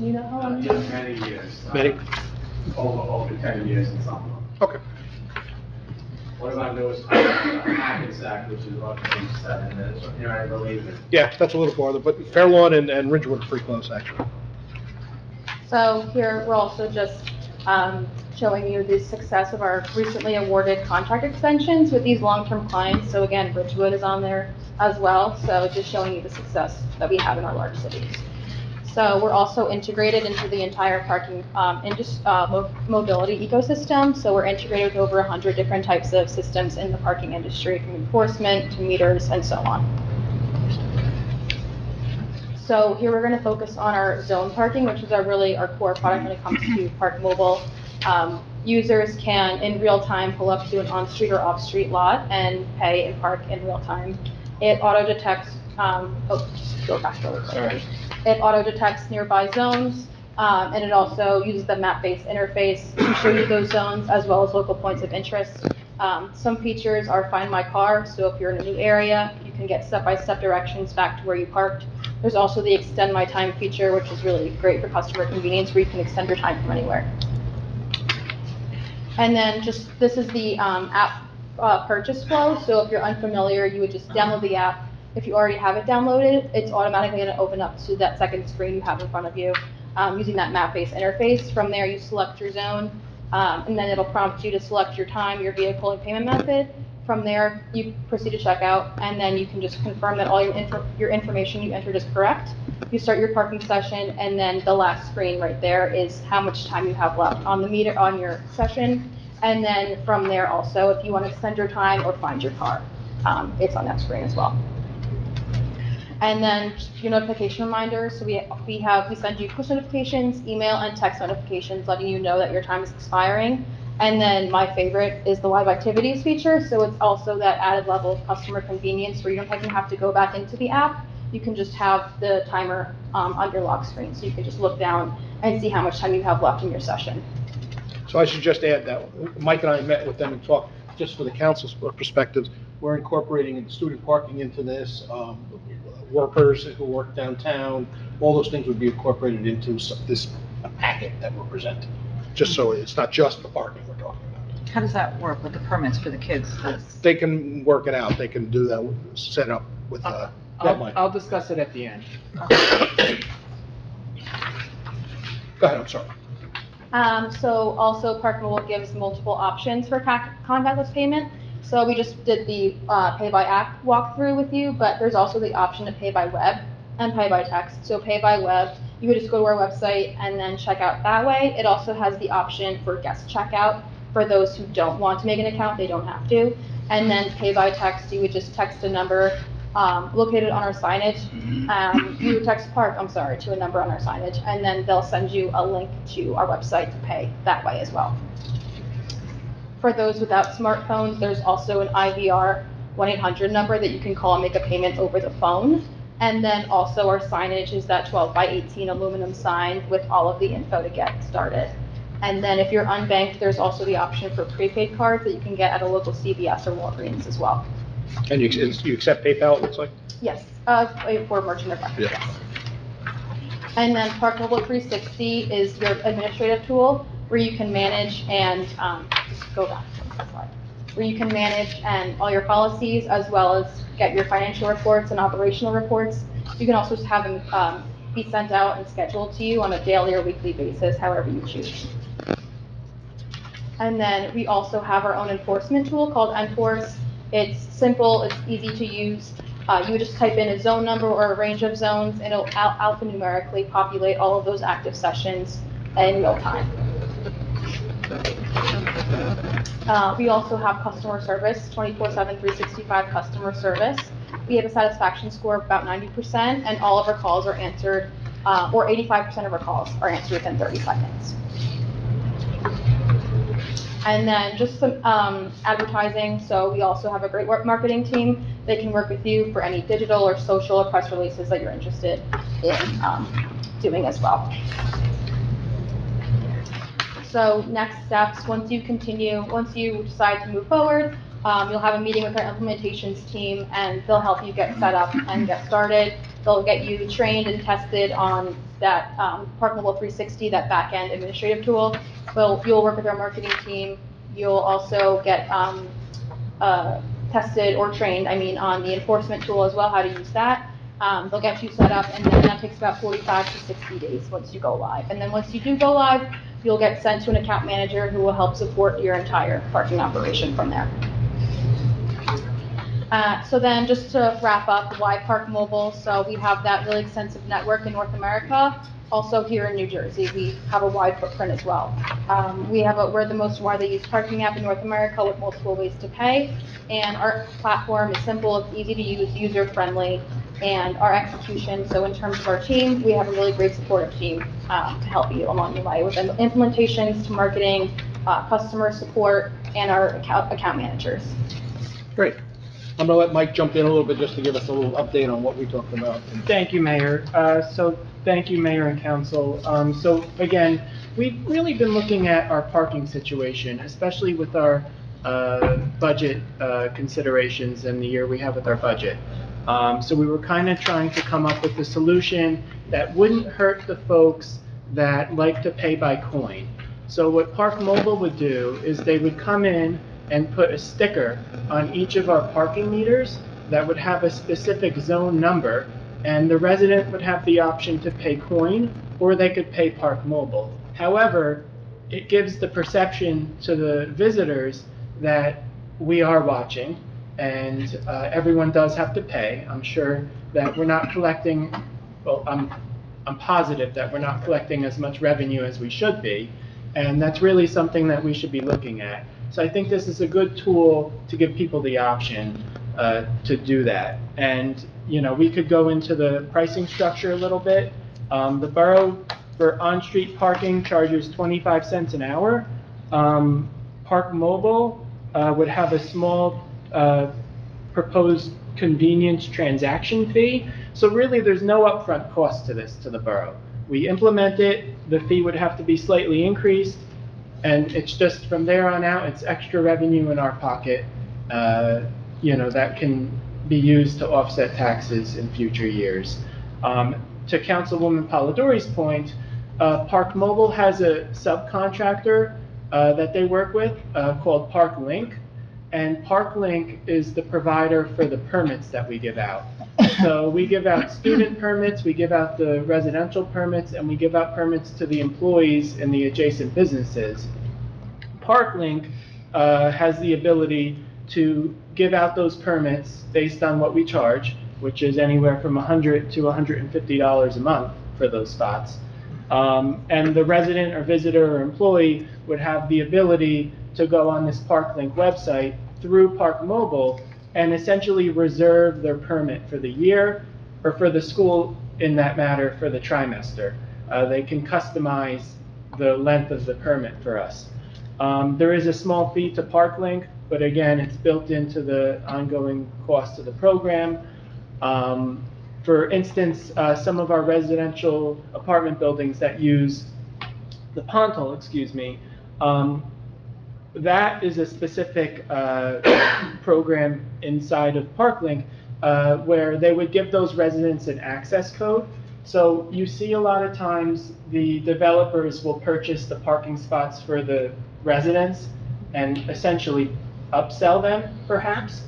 you know how long? Many years. Many? Over 10 years in some of them. Okay. One of our newest Hackensack, which is about 7 minutes from here, I believe. Yeah, that's a little farther, but Fairlawn and Ridgewood are pretty close, actually. So here, we're also just showing you the success of our recently awarded contract extensions with these long-term clients. So again, Ridgewood is on there as well. So just showing you the success that we have in our large cities. So we're also integrated into the entire parking mobility ecosystem. So we're integrated with over 100 different types of systems in the parking industry, from enforcement to meters and so on. So here we're going to focus on our zone parking, which is our core product when it comes to Park Mobile. Users can, in real time, pull up to an on-street or off-street lot and pay and park in real time. It auto-detects, go back really quick. Sorry. It auto-detects nearby zones, and it also uses the map-based interface to show you those zones as well as local points of interest. Some features are Find My Car, so if you're in a new area, you can get step-by-step directions back to where you parked. There's also the Extend My Time feature, which is really great for customer convenience, where you can extend your time from anywhere. And then this is the app purchase flow. So if you're unfamiliar, you would just download the app. If you already have it downloaded, it's automatically going to open up to that second screen you have in front of you using that map-based interface. From there, you select your zone, and then it'll prompt you to select your time, your vehicle, and payment method. From there, you proceed to checkout, and then you can just confirm that all your information you entered is correct. You start your parking session, and then the last screen right there is how much time you have left on the meter on your session. And then from there also, if you want to extend your time or find your car, it's on that screen as well. And then your notification reminders. So we send you push notifications, email, and text notifications letting you know that your time is expiring. And then my favorite is the live activities feature, so it's also that added level of customer convenience where you don't even have to go back into the app. You can just have the timer on your lock screen, so you can just look down and see how much time you have left in your session. So I should just add that Mike and I met with them and talked, just for the council's perspectives, we're incorporating student parking into this, workers who work downtown, all those things would be incorporated into this packet that we're presenting, just so it's not just the parking we're talking about. How does that work with the permits for the kids? They can work it out, they can do that, set up with, Mike. I'll discuss it at the end. Go ahead, I'm sorry. So also Park Mobile gives multiple options for contactless payment. So we just did the pay by app walkthrough with you, but there's also the option to pay by web and pay by text. So pay by web, you would just go to our website and then check out that way. It also has the option for guest checkout for those who don't want to make an account, they don't have to. And then pay by text, you would just text a number located on our signage. You would text Park, to a number on our signage, and then they'll send you a link to our website to pay that way as well. For those without smartphones, there's also an IVR 1-800 number that you can call and make a payment over the phone. And then also our signage is that 12 by 18 aluminum sign with all of the info to get started. And then if you're unbanked, there's also the option for prepaid cards that you can get at a local CVS or Walgreens as well. And you accept PayPal, it looks like? Yes, for merchant of record, yes. And then Park Mobile 360 is your administrative tool where you can manage and, just go back to the slide, where you can manage and all your policies as well as get your financial reports and operational reports. You can also just have them be sent out and scheduled to you on a daily or weekly basis, however you choose. And then we also have our own enforcement tool called Enforce. It's simple, it's easy to use. You would just type in a zone number or a range of zones, and it'll alphanumerically populate all of those active sessions in real time. We also have customer service, 24/7, 365 customer service. We have a satisfaction score of about 90%, and all of our calls are answered, or 85% of our calls are answered within 30 seconds. And then just some advertising. So we also have a great marketing team. They can work with you for any digital or social or press releases that you're interested in doing as well. So next steps, once you decide to move forward, you'll have a meeting with our implementations team and they'll help you get set up and get started. They'll get you trained and tested on that Park Mobile 360, that back-end administrative tool. You'll work with our marketing team. You'll also get tested or trained, on the enforcement tool as well, how to use that. They'll get you set up, and then that takes about 45 to 60 days once you go live. And then once you do go live, you'll get sent to an account manager who will help support your entire parking operation from there. So then just to wrap up, why Park Mobile? So we have that really extensive network in North America. Also here in New Jersey, we have a wide footprint as well. We're the most widely used parking app in North America with multiple ways to pay. And our platform is simple, it's easy to use, user-friendly, and our execution. So in terms of our team, we have a really great supportive team to help you along the way with implementations to marketing, customer support, and our account managers. Great. I'm going to let Mike jump in a little bit just to give us a little update on what we talked about. Thank you, Mayor. Thank you, Mayor and Council. So again, we've really been looking at our parking situation, especially with our budget considerations and the year we have with our budget. So we were kind of trying to come up with a solution that wouldn't hurt the folks that like to pay by coin. So what Park Mobile would do is they would come in and put a sticker on each of our parking meters that would have a specific zone number, and the resident would have the option to pay coin or they could pay Park Mobile. However, it gives the perception to the visitors that we are watching and everyone does have to pay. I'm sure that we're not collecting, well, I'm positive that we're not collecting as much revenue as we should be, and that's really something that we should be looking at. So I think this is a good tool to give people the option to do that. And, we could go into the pricing structure a little bit. The borough for on-street parking charges 25 cents an hour. Park Mobile would have a small proposed convenience transaction fee. So really, there's no upfront cost to this to the borough. We implement it, the fee would have to be slightly increased, and it's just from there on out, it's extra revenue in our pocket, that can be used to offset taxes in future years. To Councilwoman Polidori's point, Park Mobile has a subcontractor that they work with called Park Link, and Park Link is the provider for the permits that we give out. So we give out student permits, we give out the residential permits, and we give out permits to the employees in the adjacent businesses. Park Link has the ability to give out those permits based on what we charge, which is anywhere from $100 to $150 a month for those spots. And the resident or visitor or employee would have the ability to go on this Park Link website through Park Mobile and essentially reserve their permit for the year, or for the school, in that matter, for the trimester. They can customize the length of the permit for us. There is a small fee to Park Link, but again, it's built into the ongoing cost of the program. For instance, some of our residential apartment buildings that use the Pontal, that is a specific program inside of ParkLink where they would give those residents an access code. So you see a lot of times the developers will purchase the parking spots for the residents and essentially upsell them, perhaps.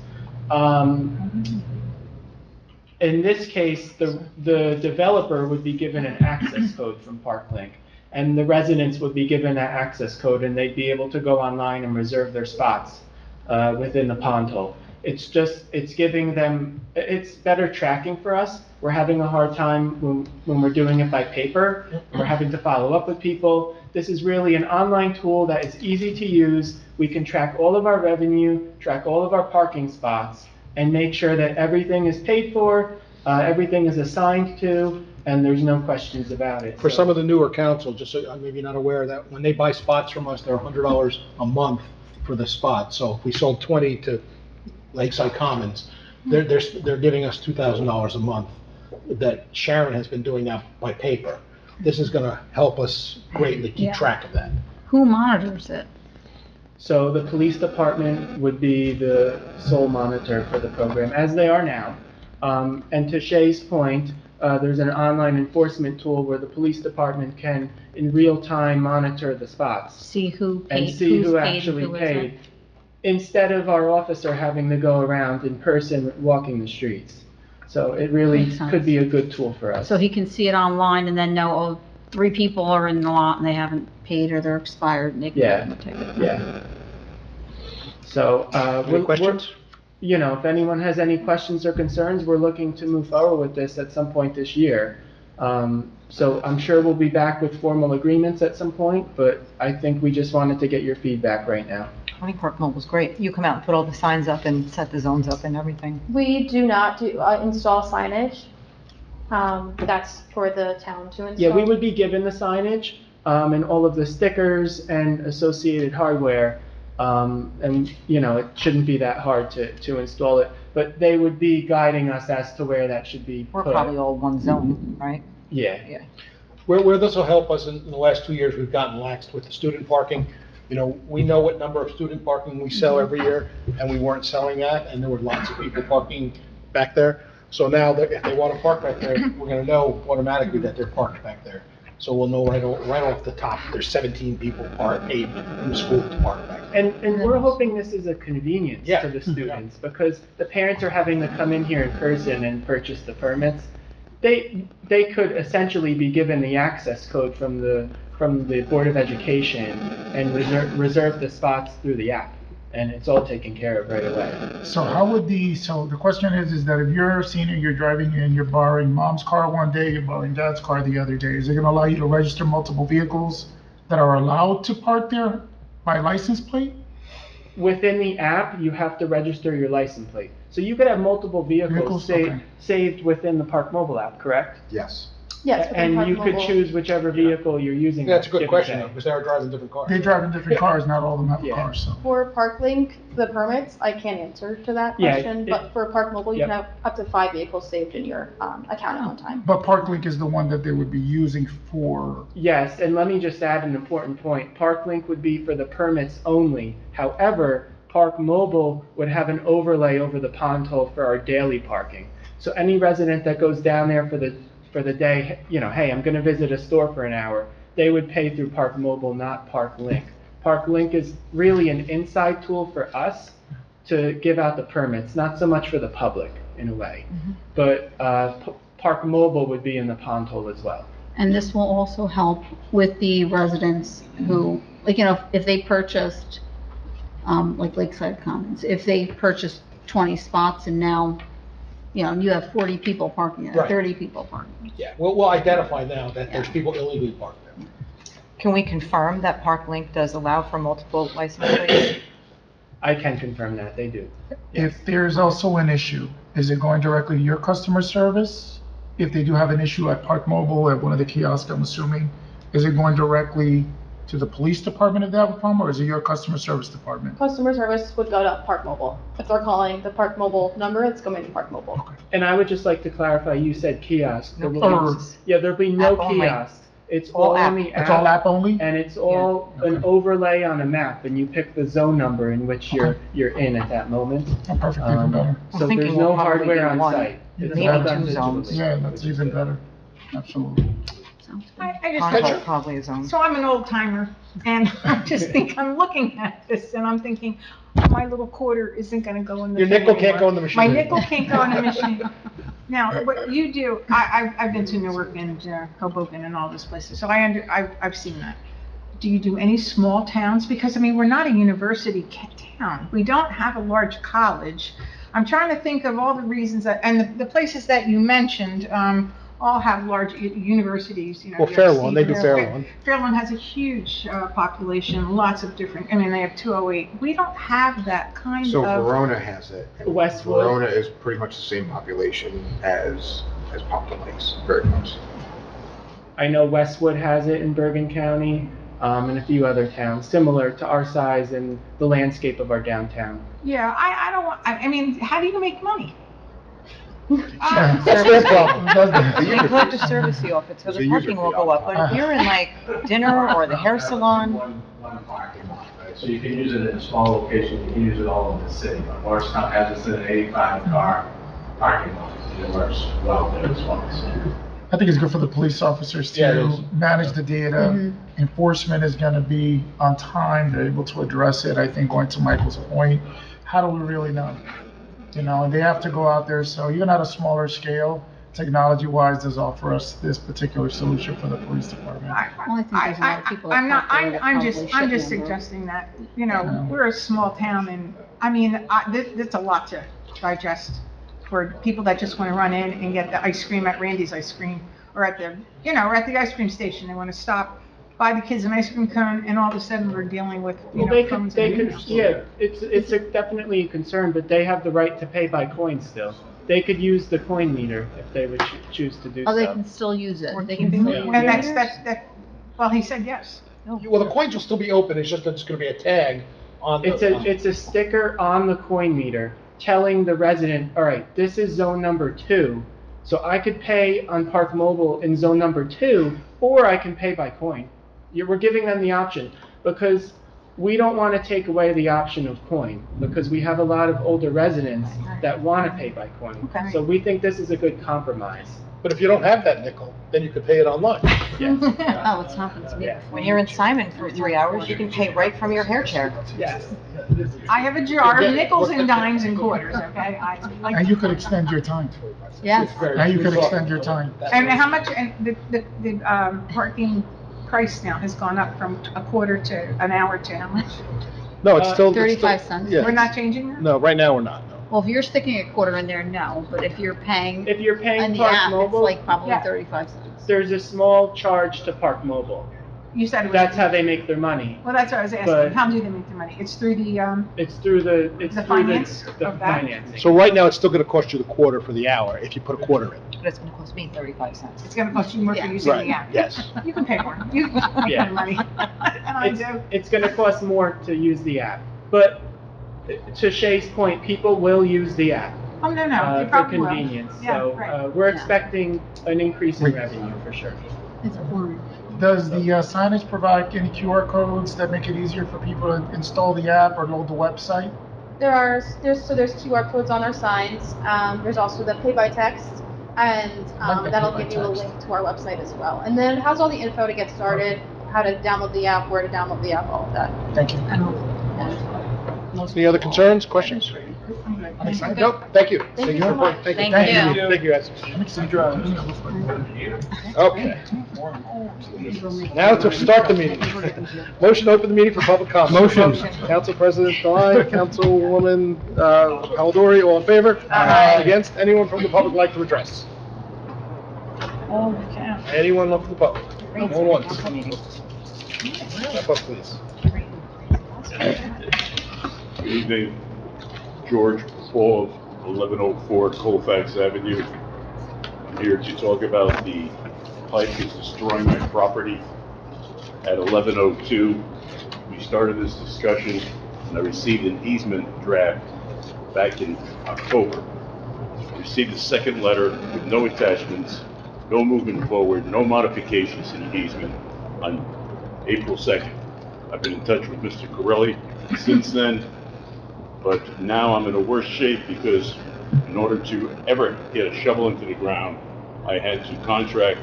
In this case, the developer would be given an access code from ParkLink, and the residents would be given that access code, and they'd be able to go online and reserve their spots within the Pontal. It's giving them, it's better tracking for us. We're having a hard time when we're doing it by paper. We're having to follow up with people. This is really an online tool that is easy to use. We can track all of our revenue, track all of our parking spots, and make sure that everything is paid for, everything is assigned to, and there's no questions about it. For some of the newer council, just so I'm maybe not aware of that, when they buy spots from us, they're $100 a month for the spot. So if we sold 20 to Lakeside Commons, they're giving us $2,000 a month. That Sharon has been doing that by paper. This is gonna help us greatly keep track of that. Who monitors it? So the police department would be the sole monitor for the program, as they are now. And to Shay's point, there's an online enforcement tool where the police department can, in real time, monitor the spots. See who paid, And see who who's paid, actually who isn't? paid, instead of our officer having to go around in person walking the streets. So it really Makes sense. could be a good tool for us. So he can see it online and then know, oh, 3 people are in the lot and they haven't paid or they're expired and they can Yeah. give them a ticket. Yeah. So, Any questions? If anyone has any questions or concerns, we're looking to move forward with this at some point this year. So I'm sure we'll be back with formal agreements at some point, but I think we just wanted to get your feedback right now. I think Park Mobile's great. You come out and put all the signs up and set the zones up and everything. We do not do, install signage. That's for the town to install. Yeah, we would be given the signage, and all of the stickers and associated hardware. And, it shouldn't be that hard to install it, but they would be guiding us as to where that should be We're put. probably all one zone, right? Yeah. Where this will help us, in the last 2 years, we've gotten laxed with the student parking. We know what number of student parking we sell every year, and we weren't selling that, and there were lots of people parking back there. So now, if they want to park back there, we're going to know automatically that they're parked back there. So we'll know right off the top, there's 17 people paid in the school to park back there. And we're hoping this is a convenience Yeah. to the students, because the parents are having to come in here in person and purchase the permits. They could essentially be given the access code from the Board of Education and reserve the spots through the app, and it's all taken care of right away. So how would so the question is that if you're a senior, you're driving and you're borrowing mom's car one day, you're borrowing dad's car the other day, is it gonna allow you to register multiple vehicles that are allowed to park there by license plate? Within the app, you have to register your license plate. So you could have multiple vehicles Okay. saved within the Park Mobile app, correct? Yes. Yes. within And Park you could Mobile. choose whichever vehicle you're using. That's a good given question, day. though, because they are driving different cars. They drive in different cars, not all of them have a Yeah. car, so. For ParkLink, the permits, I can't answer to that Yeah, question, but for Park Mobile, you Yep. can have up to 5 vehicles saved in your account at one time. But ParkLink is the one that they would be using for, Yes, and let me just add an important point. ParkLink would be for the permits only. However, Park Mobile would have an overlay over the pond hole for our daily parking. So any resident that goes down there for the day, you know, hey, I'm gonna visit a store for an hour, they would pay through Park Mobile, not ParkLink. ParkLink is really an inside tool for us to give out the permits, not so much for the public, in a way. But Park Mobile would be in the pond hole as well. And this will also help with the residents who, like, you know, if they purchased, like Lakeside Commons, if they purchased 20 spots and now, you know, you have 40 people parking there, Right. 30 people parking. Yeah, we'll identify now that there's people illegally parked there. Can we confirm that ParkLink does allow for multiple license plates? I can confirm that, they do. if there's also an issue, is it going directly to your customer service? If they do have an issue at Park Mobile, at one of the kiosks, I'm assuming, is it going directly to the police department if they have a problem, or is it your customer service department? Customer service would go to Park Mobile. If they're calling the Park Mobile number, it's going to Park Mobile. And I would just like to clarify, you said kiosk. No There will be- kiosks. Yeah, there'll be no App only. kiosk. It's All all app. on the It's all app, app only? and it's all an overlay on a map, and you pick the zone number in which you're in at that moment. Oh, perfect, even better. I'm So thinking there's we'll no probably hardware do on one, site. It's maybe all done two zones. digitally. Yeah, that's even better, absolutely. Sounds good. I just, Pond probably is on. so I'm an old timer, and I just think, I'm looking at this, and I'm thinking, my little quarter isn't gonna go in the. Your thing nickel can't anymore. go in the machine. My nickel can't go in the machine. Now, what you do, I've been to Newark and Hoboken and all those places, so I've seen that. Do you do any small towns? Because, I mean, we're not a university town. We don't have a large college. I'm trying to think of all the reasons that, and the places that you mentioned, all have large universities, you know. Well, you have Fairlawn, they do Stevens. Fairlawn. Fairlawn has a huge population, lots of different, I mean, they have 208. We don't have that kind So of. Verona has it. and Westwood. Verona is pretty much the same population as Pompton Lakes, very close. I know Westwood has it in Bergen County, and a few other towns, similar to our size and the landscape of our downtown. Yeah, I don't want, I mean, how do you make money? Yeah, That's their problem. They collect a service fee off it, so It's a the user parking will fee go off up. But if you're in like dinner or the hair salon, One parking lot, right? So you can use it in a small location, you can use it all in the city. Morristown has this in an 85 car parking lot, it works well there as well, so. I think it's good for the police officers Yeah, it to is. manage the data. Enforcement is gonna be on time, they're able to address it. I think going to Michael's point, how do we really know? You know, and they have to go out there, so even at a smaller scale, technology-wise, does offer us this particular solution for the police department. Well, I think there's a lot of people that I'm not, park there that I'm probably just shouldn't have. suggesting that, you Yeah. know, we're a small town and, I mean, that's a lot to digest for people that just want to run in and get the ice cream at Randy's Ice Cream or at the, you know, or at the ice cream station. They want to stop, buy the kids an ice cream cone, and all of a sudden we're dealing with, you Well, know, cones and meters. yeah, it's definitely a concern, but they have the right to pay by coin still. They could use the coin meter if they would choose to do so. Oh, they can still use it. Or They keep can it still moving. use And it. that's, well, he said yes. Well, the coins will still be open, it's just that it's gonna be a tag on the. It's a sticker on the coin meter telling the resident, all right, this is zone number 2, so I could pay on Park Mobile in zone number 2, or I can pay by coin. We're giving them the option, because we don't want to take away the option of coin, because we have a lot of older residents that want to pay by coin. Okay. So we think this is a good compromise. But if you don't have that nickel, then you could pay it online. Yes. Oh, it's happened to me Yeah. before. when you're in Simon for 3 hours, you can pay right from your hair chair. Yes. I have a jar of nickels and dimes and quarters, okay? I like. And you could extend your time. Yes. And you could extend your time. And how much, and the parking price now has gone up from a quarter to an hour to how much? No, it's still. 35 cents. Yeah. We're not changing that? No, right now we're not, no. Well, if you're sticking a quarter in there, no, but if you're paying If you're on paying the Park app, it's Mobile, like probably Yeah. 35 cents. there's a small charge to Park Mobile. You said it was. That's how they make their money. Well, that's what I was But- asking. How do they make their money? It's through the, It's through the, The finance the of that? financing. So right now, it's still gonna cost you the quarter for the hour if you put a quarter in. But it's gonna cost me 35 cents. it's gonna cost you more for using Right, the app. yes. You can pay more. You can make Yeah. your money. And I It's, do. it's gonna cost more to use the app. But to Shay's point, people will use the app. Oh, no, no, you For probably will. convenience, Yeah, so, right. we're expecting an increase in revenue for sure. Does the signage provide any QR codes that make it easier for people to install the app or load the website? There's QR codes on our signs. There's also the pay by text, and Like the that'll pay by give you a text. link to our website as well. And then it has all the info to get started, how to download the app, where to download the app, all of that. Thank you. Any other concerns, questions? I'm excited. Nope, thank you. Thank you for so the much. report. Thank you. Thank you. Thank you, guys. I'm excited. Okay. Now to start the meeting. Motion to open the meeting for public comment. Motion. Council President Devine, Councilwoman Halidori, all in favor? Aye. Against? Anyone from the public like to address? Oh, yeah. Anyone from the public? Going once. Step up, please. Good evening, George Paul of 1104 Colfax Avenue. I'm here to talk about the pipe that's destroying my property at 1102. We started this discussion and I received an easement draft back in October. I received a second letter with no attachments, no movement forward, no modifications to the easement on April 2nd. I've been in touch with Mr. Corelli since then, but now I'm in a worse shape because in order to ever get a shovel into the ground, I had to contract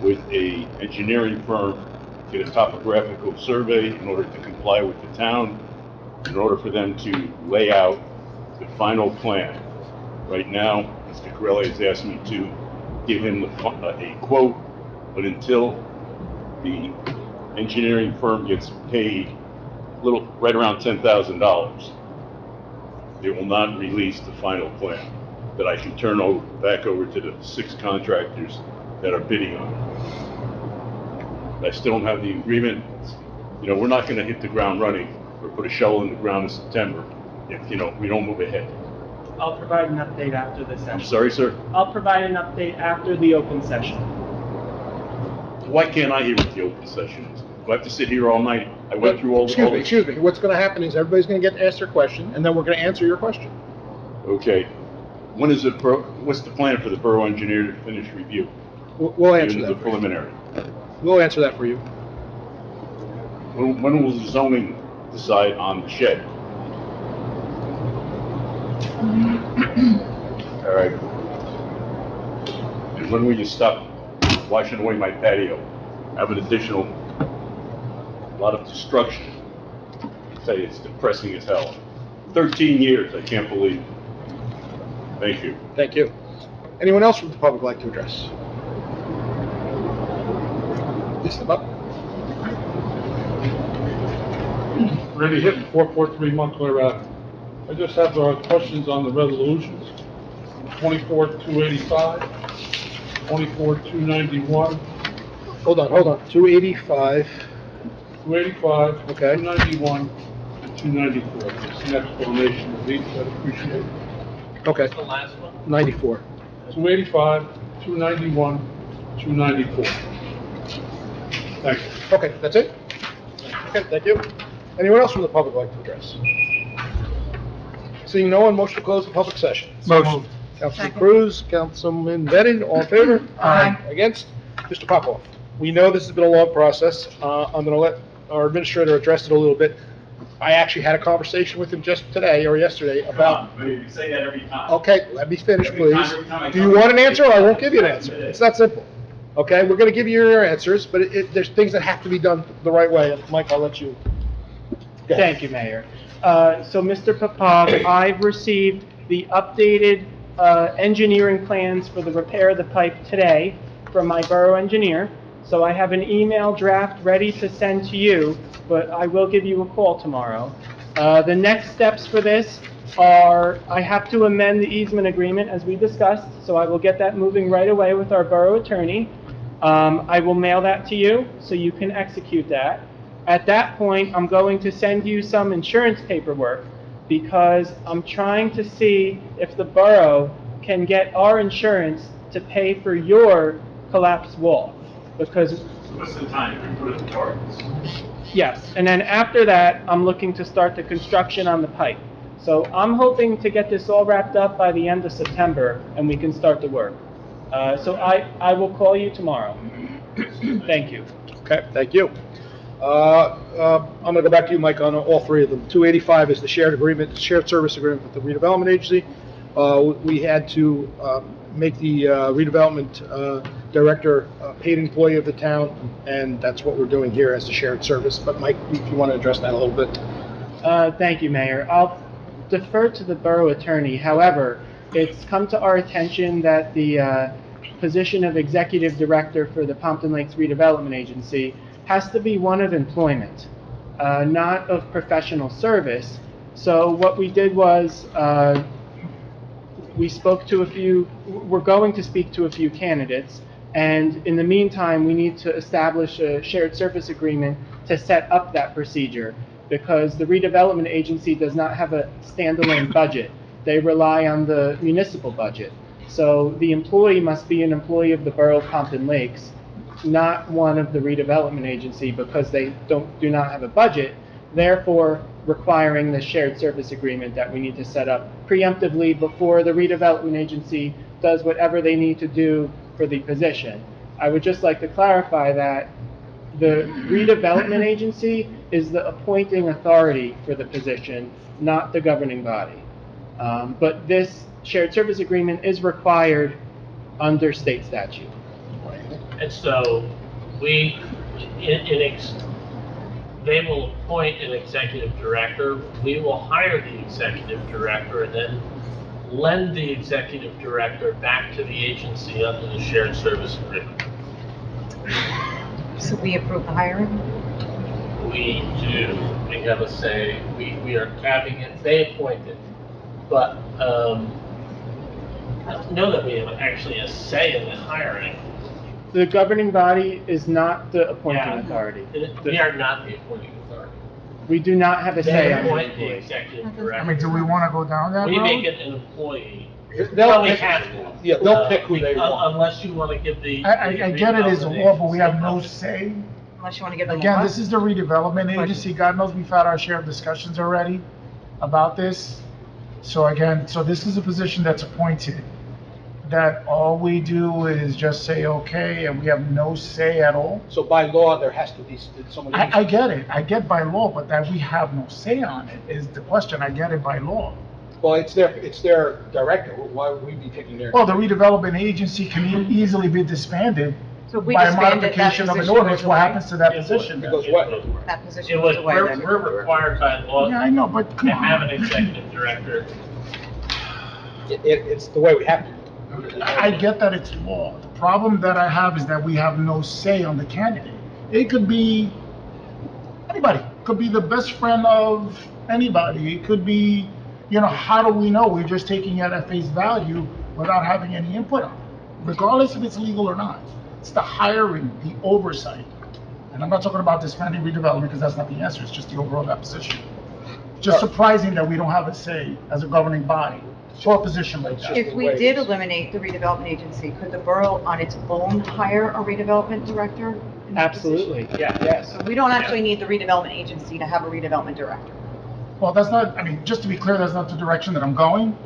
with a engineering firm, get a topographical survey in order to comply with the town, in order for them to lay out the final plan. Right now, Mr. Corelli has asked me to give him a quote, but until the engineering firm gets paid right around $10,000, they will not release the final plan that I can turn back over to the 6 contractors that are bidding on it. I still don't have the agreement. You know, we're not going to hit the ground running or put a shovel in the ground in September if, we don't move ahead. I'll provide an update after the I'm session. sorry, sir. I'll provide an update after the open session. Why can't I hear what the open session is? Do I have to sit here all night? I went through all the... Excuse me. What's gonna happen is everybody's gonna get to ask their question, and then we're gonna answer your question. Okay. What's the plan for the borough engineer to finish review? We'll answer Even that. the preliminary. We'll answer that for you. When will the zoning decide on the shed? All right. And when will you stop washing away my patio? I have an additional, lot of destruction. I say it's depressing as hell. 13 years, I can't believe it. Thank you. Thank you. Anyone else from the public like to address? Please step up. Randy Hitton, 443 Montclair Ave. I just have questions on the resolutions. 24-285, 24-291, Hold on. 285. 285, Okay. 291, and 294. Just an explanation of each, I'd appreciate it. Okay. 94. 285, 291, 294. Thank you. Okay, that's it? Okay, thank you. Anyone else from the public like to address? Seeing no one, motion to close the public session. Motion. Councilman Cruz, Councilman Bennett, all in favor? Aye. Against? Mr. Popoff. We know this has been a long process. I'm gonna let our administrator address it a little bit. I actually had a conversation with him just today or yesterday about... You say that every time. Okay, let me finish, Every please. time I Do you come- want an answer, or I won't give you an answer? It's that simple. Okay, we're gonna give you your answers, but there's things that have to be done the right way. And Mike, I'll let you... Go ahead. Thank you, Mayor. So, Mr. Popov, I've received the updated engineering plans for the repair of the pipe today from my borough engineer. So I have an email draft ready to send to you, but I will give you a call tomorrow. The next steps for this are, I have to amend the easement agreement as we discussed, so I will get that moving right away with our borough attorney. I will mail that to you so you can execute that. At that point, I'm going to send you some insurance paperwork because I'm trying to see if the borough can get our insurance to pay for your collapsed wall. Because, What's the time for the targets? yes, and then after that, I'm looking to start the construction on the pipe. So I'm hoping to get this all wrapped up by the end of September and we can start the work. So I will call you tomorrow. Thank you. Okay, thank you. I'm going to go back to you, Mike, on all three of them. 285 is the shared agreement, shared service agreement with the redevelopment agency. We had to make the redevelopment director a paid employee of the town, and that's what we're doing here as the shared service. But Mike, if you want to address that a little bit. Thank you, Mayor. I'll defer to the borough attorney. However, it's come to our attention that the position of executive director for the Pompton Lakes Redevelopment Agency has to be one of employment, not of professional service. So what we did was we're going to speak to a few candidates, and in the meantime, we need to establish a shared service agreement to set up that procedure, because the redevelopment agency does not have a standalone budget. They rely on the municipal budget. So the employee must be an employee of the Borough of Pompton Lakes, not one of the redevelopment agency, because they do not have a budget, therefore requiring the shared service agreement that we need to set up preemptively before the redevelopment agency does whatever they need to do for the position. I would just like to clarify that the redevelopment agency is the appointing authority for the position, not the governing body. But this shared service agreement is required under state statute. And so they will appoint an executive director, we will hire the executive director, and then lend the executive director back to the agency under the shared service agreement. So we approve the hiring? We do, we have a say, we are capping it, they appoint it. But I don't know that we have actually a say in the hiring. The governing body is not the appointing authority. We are not the appointing authority. We do not have a say They on the appoint the employee. executive I director. mean, do we want to go down that We make road? it an employee. They'll We pick- have to. Yeah, they'll pick who they want. Unless you want to give the. I get it as a law, but we have no say. Unless you want to give them a Again, what? this is the redevelopment agency. God knows we've had our share of discussions already about this. So again, so this is a position that's appointed, that all we do is just say, okay, and we have no say at all. So by law, there has to be someone. I get it. I get by law, but that we have no say on it is the question. I get it by law. Well, it's their director. Why would we be picking their? Well, the redevelopment agency can easily be disbanded So if we by a disbanded, that modification of an position ordinance. goes What away? happens to that position? It goes what? That position It goes would, away then. we're required by law Yeah, I know, but to come have an on. executive director. It's the way we have to. I get that it's law. The problem that I have is that we have no say on the candidate. It could be anybody. It could be the best friend of anybody. It could be, how do we know? We're just taking it at face value without having any input on it, regardless if it's legal or not. It's the hiring, the oversight. And I'm not talking about disbanding redevelopment because that's not the answer. It's just the overall position. Just surprising that we don't have a say as a governing body for a position like that. If we did eliminate the redevelopment agency, could the borough on its own hire a redevelopment director? in that position? Absolutely, yes. So we don't actually need the redevelopment agency to have a redevelopment director. Well, that's not, just to be clear, that's not the direction that I'm going.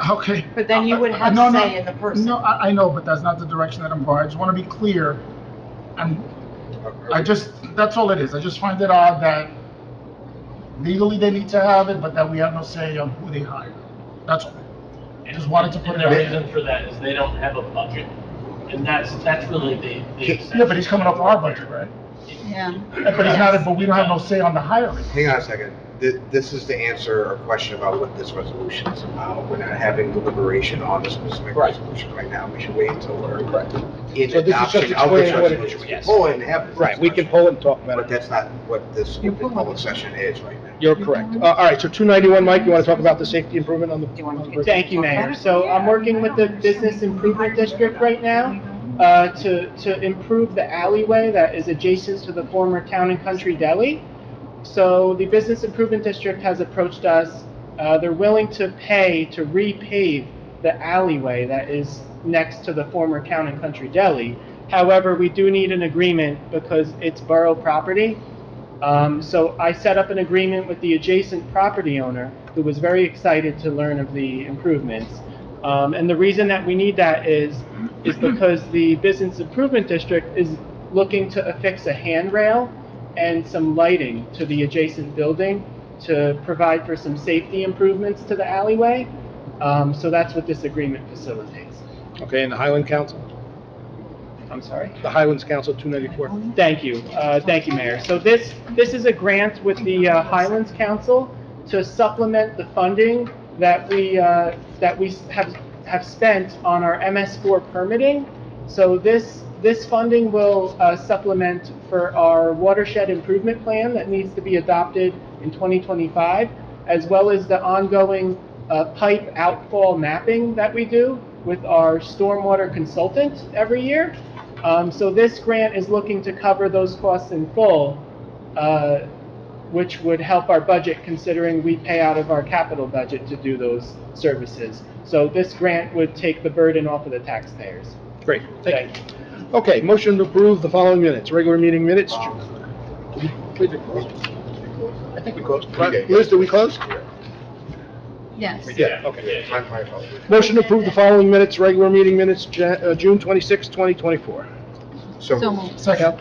Okay. But then you would have No, no, say in the person. No, I know, but that's not the direction that I'm going. I just want to be clear. That's all it is. I just find it odd that legally they need to have it, but that we have no say on who they hire. That's all. Just wanted to put it And out the there. reason for that is they don't have a budget. And that's really the Yeah, but he's coming off our budget, right? Yeah. But he's not, but we don't have no say on the hiring. Hang on a second. This is to answer a question about what this resolution is about. We're not having deliberation on the specific resolution right now. We should wait until we're in So this is just adoption of this explaining what it resolution. is. We can pull it and have this Right, we can discussion, pull it and talk about but it. that's not what this open public session is right now. You're correct. All right, so 291, Mike, you want to talk about the safety improvement on the? Do you want to? Thank you, Mayor. So I'm working with the Business Improvement District right now. to improve the alleyway that is adjacent to the former Town and Country Deli. So the Business Improvement District has approached us. They're willing to pay to repave the alleyway that is next to the former Town and Country Deli. However, we do need an agreement because it's borough property. So I set up an agreement with the adjacent property owner who was very excited to learn of the improvements. And the reason that we need that is because the Business Improvement District is looking to affix a handrail and some lighting to the adjacent building to provide for some safety improvements to the alleyway. So that's what this agreement facilitates. Okay, and the Highland Council? I'm sorry? The Highlands Council, 294. Thank you, Mayor. So this is a grant with the Highlands Council to supplement the funding that we have spent on our MS4 permitting. So this funding will supplement for our watershed improvement plan that needs to be adopted in 2025, as well as the ongoing pipe outfall mapping that we do with our stormwater consultant every year. So this grant is looking to cover those costs in full, which would help our budget considering we pay out of our capital budget to do those services. So this grant would take the burden off of the taxpayers. Great, thank you. Okay, motion to approve the following minutes, regular meeting minutes. I think we closed. Liz, did we close? Yes. Yeah, okay. My apologies. Motion to approve the following minutes, regular meeting minutes, June 26, 2024. So moved. Second.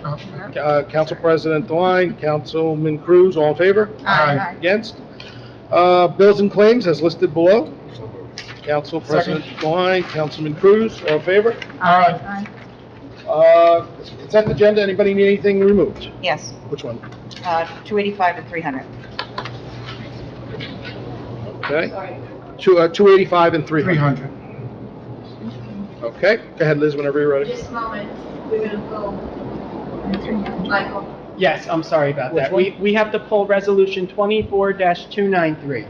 Council President DeWine, Councilman Cruz, all in favor? Aye. Against? Bills and claims as listed below. Council President DeWine, Councilman Cruz, all in favor? Aye. Consent agenda, anybody need anything removed? Yes, Which one? 285 and 300. Okay. 285 and 300. 300. Okay, go ahead, Liz, whenever you're ready. Just a moment, we're gonna pull Michael. Yes, I'm sorry about that. Which We have to pull resolution 24-293.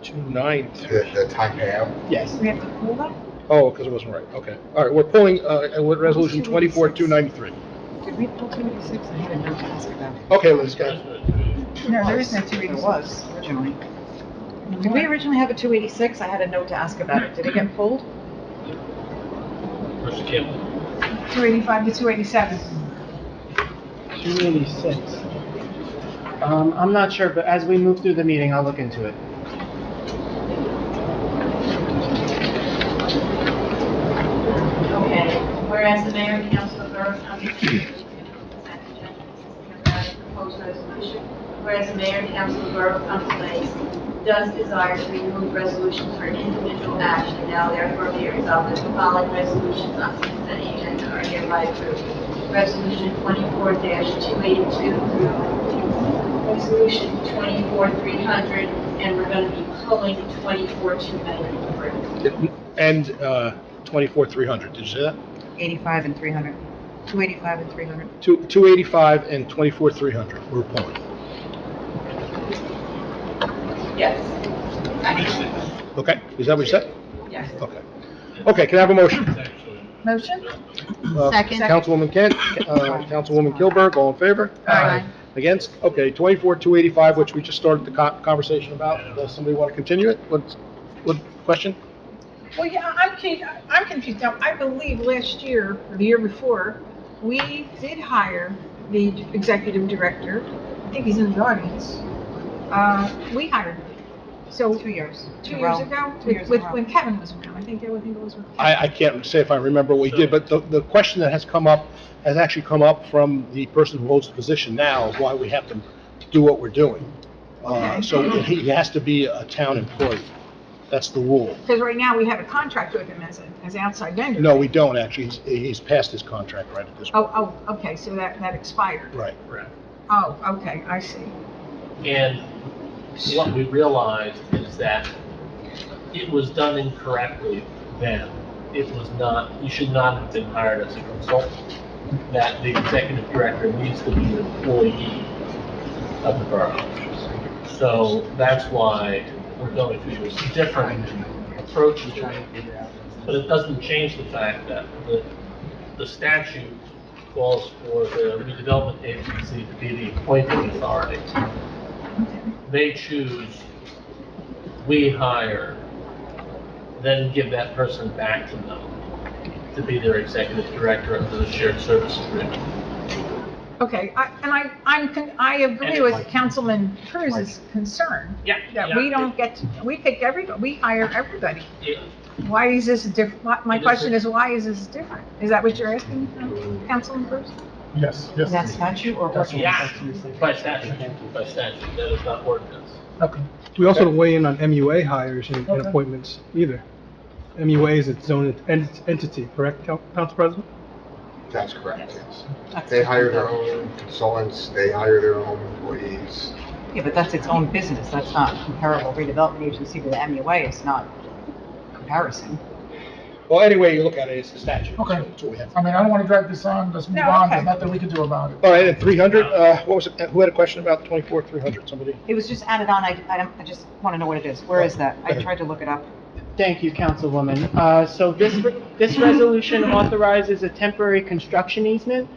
293. the time payout. Yes. We have to pull that? Oh, because it wasn't right, okay. All right, we're pulling, with resolution 24-293. Did we pull 286? I had a note to ask about it. Okay, Liz, go ahead. No, there is no 286. There was originally. Did we originally have a 286? I had a note to ask about it. Did it get pulled? Mr. Campbell. 285 to 287. 286. I'm not sure, but as we move through the meeting, I'll look into it. Okay, whereas the mayor and council of Borough Council proposed resolution, whereas the mayor and council of Borough Council does desire to remove resolutions for individual action, now therefore be it resolved that the following resolutions on the consent agenda are hereby approved. Resolution 24-282 through resolution 24-300, and we're going to be pulling 24-293. And 24-300, did you say that? 85 and 300. 285 and 300. 285 and 24-300, we're pulling. Yes. Okay, is that what you said? Yes. Okay. Okay, can I have a motion? Motion? Second. Councilwoman Kent, Councilwoman Kilberg, all in favor? Aye. Against? Okay, 24-285, which we just started the conversation about. Does somebody want to continue it? What question? Well, yeah, I'm confused now. I believe last year, or the year before, we did hire the executive director. I think he's in the audience. We hired him. So 2 years. 2 years ago, 2 years with in a row. when Kevin was around. I think it was with. I can't say if I remember what we did, but the question that has actually come up from the person who holds the position now of why we have to do what we're doing. So he has to be a town employee. That's the rule. Because right now we have a contract with him as an outside vendor. No, we don't actually. He's passed his contract right at this point. Oh, okay, so that expired. Right. Oh, okay, I see. And what we realized is that it was done incorrectly then. It was not, you should not have been hired as a consultant. That the executive director needs to be an employee of the borough. So that's why we're going through this different approach. But it doesn't change the fact that the statute calls for the redevelopment agency to be the appointing authority. They choose, we hire, then give that person back to them to be their executive director under the shared service agreement. Okay, I agree with Councilman Cruz's concern. Yeah. That we don't get, we pick everybody, we hire everybody. Yeah. Why is this different? My question is, why is this different? Is that what you're asking, Councilman Cruz? Yes, yes. That statute or ordinance? Yeah, by statute, that is not ordinance. Okay. We also don't weigh in on MUA hires and appointments either. MUA is its own entity, correct, Council President? That's correct, yes. They hire their own consultants, they hire their own employees. Yeah, but that's its own business. That's not comparable. Redevelopment agency to the MUA is not comparison. Well, anyway, you look at it, it's the statute. Okay. That's what we have. I mean, I don't want to drag this on, let's move No, on, okay. there's nothing we can do about it. All right, and 300, what was it, who had a question about 24,300, somebody? It was just added on. I just want to know what it is. Where is that? I tried to look it up. Thank you, Councilwoman. So this resolution authorizes a temporary construction easement.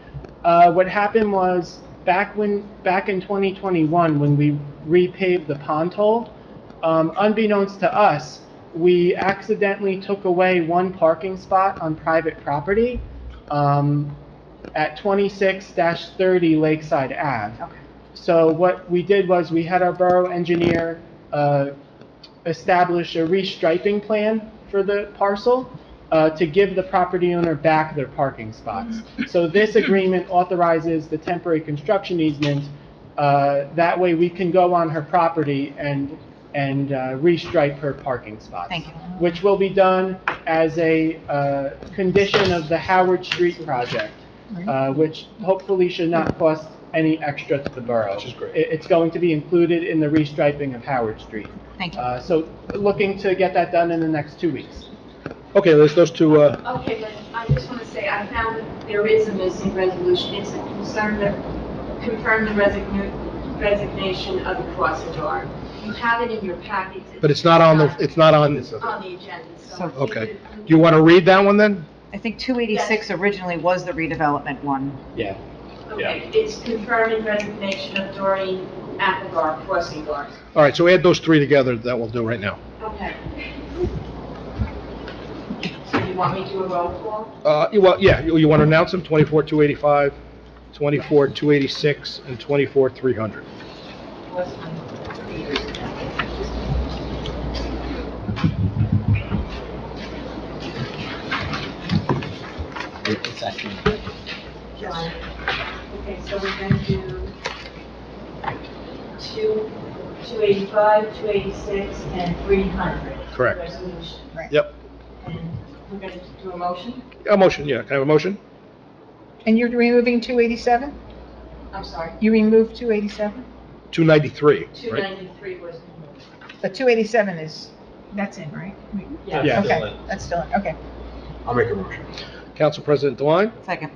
What happened was, back in 2021, when we repaved the pond hole, unbeknownst to us, we accidentally took away one parking spot on private property at 26-30 Lakeside Ave. Okay. So what we did was, we had our borough engineer establish a restriping plan for the parcel to give the property owner back their parking spots. So this agreement authorizes the temporary construction easement. That way we can go on her property and restripe her parking spots. Thank you. Which will be done as a condition of the Howard Street project, which hopefully should not cost any extra to the borough. Which is great. It's going to be included in the restriping of Howard Street. Thank you. So looking to get that done in the next 2 weeks. Okay, there's those two, Okay, but I just want to say, I found that there is a missing resolution. It's a concern that confirm the resignation of the crossing guard. You have it in your package. but it's not on the, it's not on, On the agenda, so. So- okay. Do you want to read that one then? I think 286 originally was the redevelopment one. Yeah. Okay, it's confirming resignation of Doreen Applegar, crossing guard. All right, so add those three together, that we'll do right now. Okay. So you want me to do a roll call? Well, yeah, you want to announce them, 24,285, 24,286, and 24,300. John. Okay, so we're going to do 285, 286, and 300. Correct. Resolution. Yep. And we're going to do a motion? A motion, yeah, can I have a motion? And you're removing 287? I'm sorry. You removed 287? 293, right? 293 was moved. But 287 is, that's in, right? Yeah. Yeah. Okay, that's still in, okay. I'll make a motion. Council President DeWine, Second.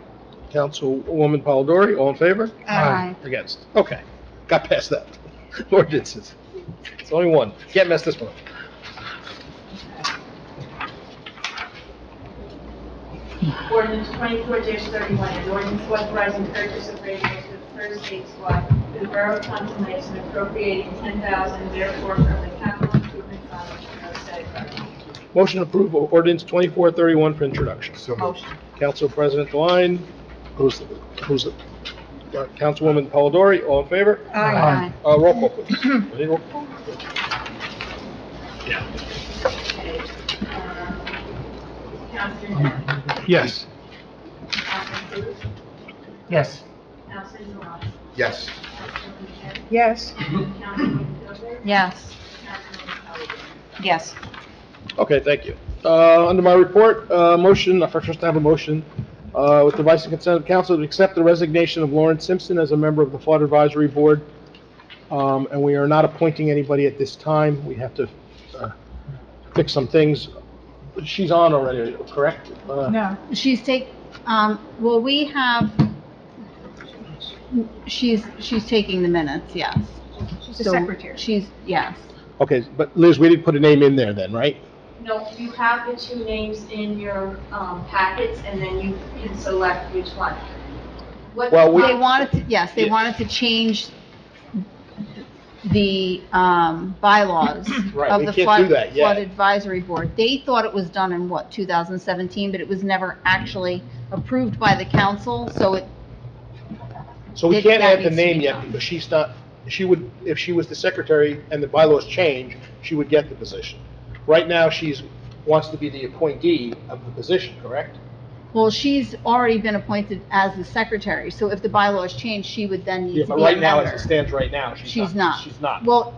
Councilwoman Polidori, all in favor? Aye. Against? Okay, got past that. Ordinances. It's only one. Can't mess this one up. Ordinance 24-31, an ordinance authorizing purchase of radios for the first aid squad for the Borough of Taunton Lakes and appropriating $10,000 therefore from the capital improvement fund of said fund. Motion to approve ordinance 2431 for introduction. So moved. Motion. Council President DeWine, who's the, Councilwoman Polidori, all in favor? Aye. Roll call, please. Ready, roll call? Okay. Councilman Net. Yes. Councilman Cruz. Yes. Councilman Dewan. Yes. Councilman Shen. Yes. Councilman Filber. Yes. Councilman Pellegrin. Yes. Okay, thank you. Under my report, motion, first to have a motion, with the advice and consent of council to accept the resignation of Lauren Simpson as a member of the Flood Advisory Board. And we are not appointing anybody at this time. We have to fix some things. She's on already, correct? No. She's well, we have, she's taking the minutes, yes. She's the So secretary. yes. Okay, but Liz, we didn't put a name in there then, right? No, you have the two names in your packets, and then you can select which one. What- Well, we- They wanted to, yes, they Yeah. wanted to change the bylaws Right, of we the can't flood do that yet. flood advisory board. They thought it was done in, 2017, but it was never actually approved by the council, so it, So we That- can't that add the needs to name be yet done. because she's not, she would, if she was the secretary and the bylaws change, she would get the position. Right now, wants to be the appointee of the position, correct? well, she's already been appointed as the secretary, so if the bylaws change, she would then need Yeah, to but be a right now, as member. it stands right now, She's not. She's not. Well,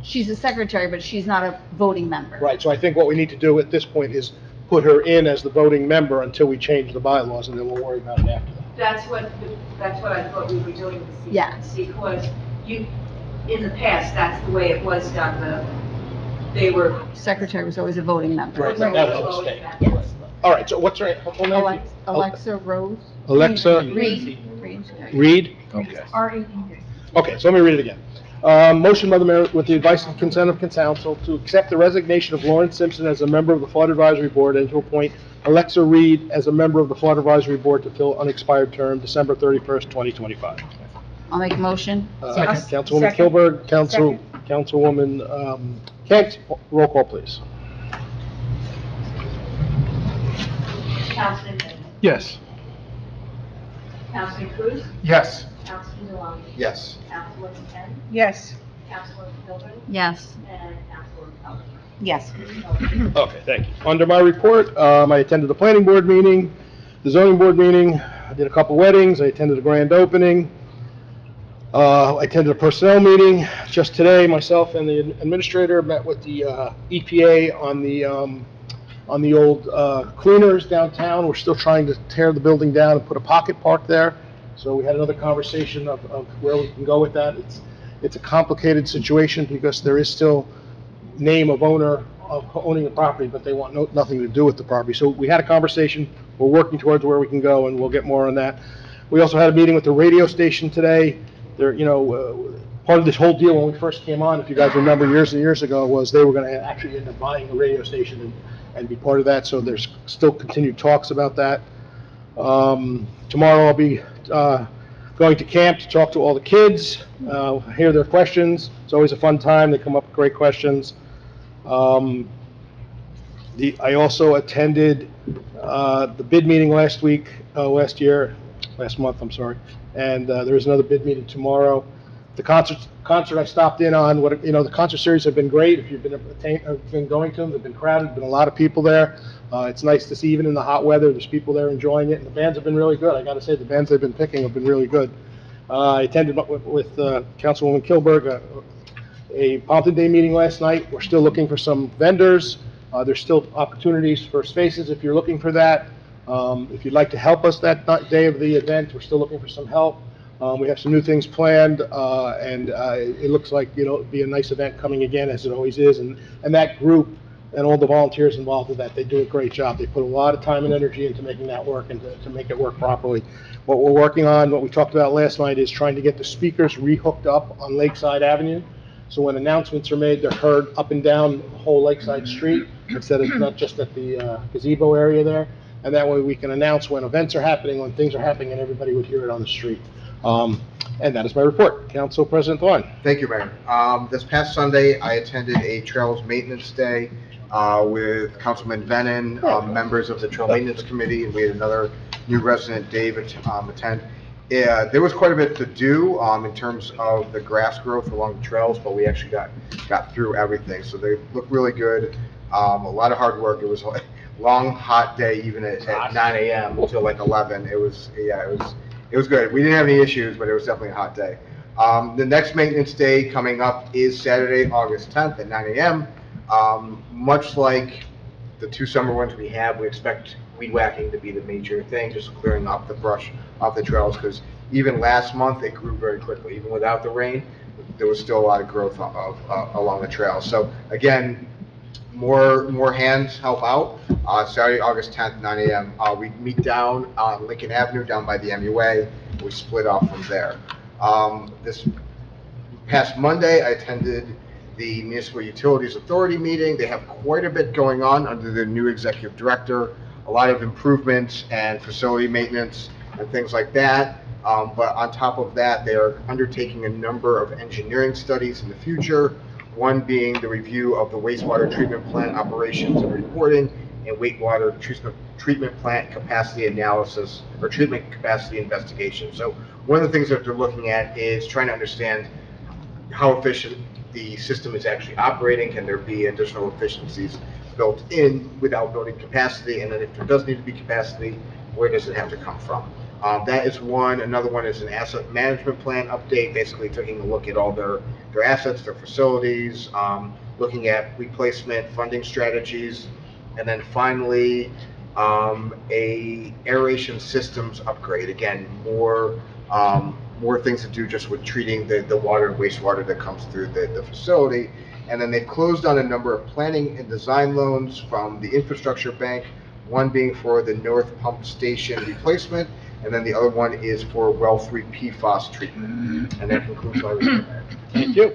she's a secretary, but she's not a voting member. Right, so I think what we need to do at this point is put her in as the voting member until we change the bylaws, and then we'll worry about it after that. That's what I thought we were doing this evening. Yes. Because in the past, that's the way it was done, they were. Secretary was always a voting member. Right, that was a mistake. All right, so what's her full name? Alexa Rose? Alexa Reed. Reed? Okay. R-E-E-D. Okay, so let me read it again. Motion by the mayor with the advice and consent of council to accept the resignation of Lawrence Simpson as a member of the Flood Advisory Board and to appoint Alexa Reed as a member of the Flood Advisory Board to fill unexpired term, December 31st, 2025. I'll make a motion. Councilwoman Second. Kilberg, Councilwoman Kent, roll call, please. Councilman Bennett, Yes. Councilman Cruz, Yes. Councilman Dewan, Yes. Councilwoman Kent, Yes. Councilwoman Hilbert, Yes. and Councilwoman Cullen. Yes. Okay, thank you. Under my report, I attended the planning board meeting, the zoning board meeting, I did a couple weddings, I attended a grand opening. I attended a personnel meeting. Just today, myself and the administrator met with the EPA on the old cleaners downtown. We're still trying to tear the building down and put a pocket park there. So we had another conversation of where we can go with that. It's a complicated situation because there is still name of owner of owning the property, but they want nothing to do with the property. So we had a conversation. We're working towards where we can go, and we'll get more on that. We also had a meeting with the radio station today. There, part of this whole deal when we first came on, if you guys remember years and years ago, was they were going to actually end up buying a radio station and be part of that. So there's still continued talks about that. Tomorrow I'll be going to camp to talk to all the kids, hear their questions. It's always a fun time. They come up with great questions. I also attended the bid meeting last month, I'm sorry, and there is another bid meeting tomorrow. The concert I stopped in on, the concert series have been great. If you've been going to them, they've been crowded, been a lot of people there. It's nice to see, even in the hot weather, there's people there enjoying it, and the bands have been really good. I gotta say, the bands they've been picking have been really good. I attended with Councilwoman Kilberg, a Pompton Day meeting last night. We're still looking for some vendors. There's still opportunities for spaces if you're looking for that. If you'd like to help us that day of the event, we're still looking for some help. We have some new things planned, and it looks like, it'll be a nice event coming again, as it always is. And that group and all the volunteers involved with that, they do a great job. They put a lot of time and energy into making that work and to make it work properly. What we're working on, what we talked about last night, is trying to get the speakers re-hooked up on Lakeside Avenue. So when announcements are made, they're heard up and down the whole Lakeside Street, instead of not just at the gazebo area there. And that way we can announce when events are happening, when things are happening, and everybody would hear it on the street. And that is my report. Council President Thorne. Thank you, Mayor. This past Sunday, I attended a Trails Maintenance Day with Councilman Venon, members of the Trail Maintenance Committee, and we had another new resident, Dave, attend. There was quite a bit to do in terms of the grass growth along the trails, but we actually got through everything. So they look really good. A lot of hard work. It was a long, hot day, even at 9 a.m. until like 11. It was good. We didn't have any issues, but it was definitely a hot day. The next maintenance day coming up is Saturday, August 10th at 9 a.m. Much like the two summer ones we have, we expect weed whacking to be the major thing, just clearing up the brush off the trails, because even last month it grew very quickly. Even without the rain, there was still a lot of growth along the trail. So again, more hands help out. Saturday, August 10th, 9 a.m. We meet down on Lincoln Avenue, down by the MUA. We split off from there. This past Monday, I attended the Municipal Utilities Authority meeting. They have quite a bit going on under their new executive director, a lot of improvements and facility maintenance and things like that. But on top of that, they are undertaking a number of engineering studies in the future, one being the review of the wastewater treatment plant operations and reporting, and wastewater treatment plant capacity analysis or treatment capacity investigation. So one of the things that they're looking at is trying to understand how efficient the system is actually operating. Can there be additional efficiencies built in without building capacity? And then if there does need to be capacity, where does it have to come from? That is one. Another one is an asset management plan update, basically taking a look at all their assets, their facilities, looking at replacement funding strategies. And then finally, a aeration systems upgrade. Again, more things to do just with treating the water and wastewater that comes through the facility. And then they've closed on a number of planning and design loans from the Infrastructure Bank, one being for the North Pump Station replacement, and then the other one is for well 3 PFAS treatment. And that concludes my report. Thank you.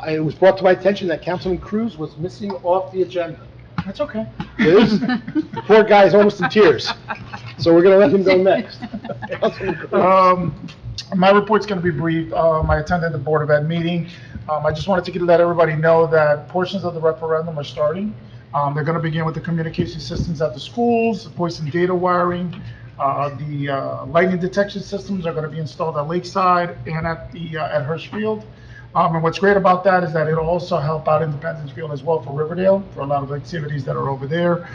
It was brought to my attention that Councilman Cruz was missing off the agenda. That's okay. The poor guy is almost in tears, so we're going to let him go next. Councilman Cruz. My report's going to be brief. I attended the Board of Ed meeting. I just wanted to let everybody know that portions of the referendum are starting. They're going to begin with the communication systems at the schools, voice and data wiring. The lightning detection systems are going to be installed at Lakeside and at Hirschfield. And what's great about that is that it'll also help out Independence Field as well for Riverdale, for a lot of activities that are over there.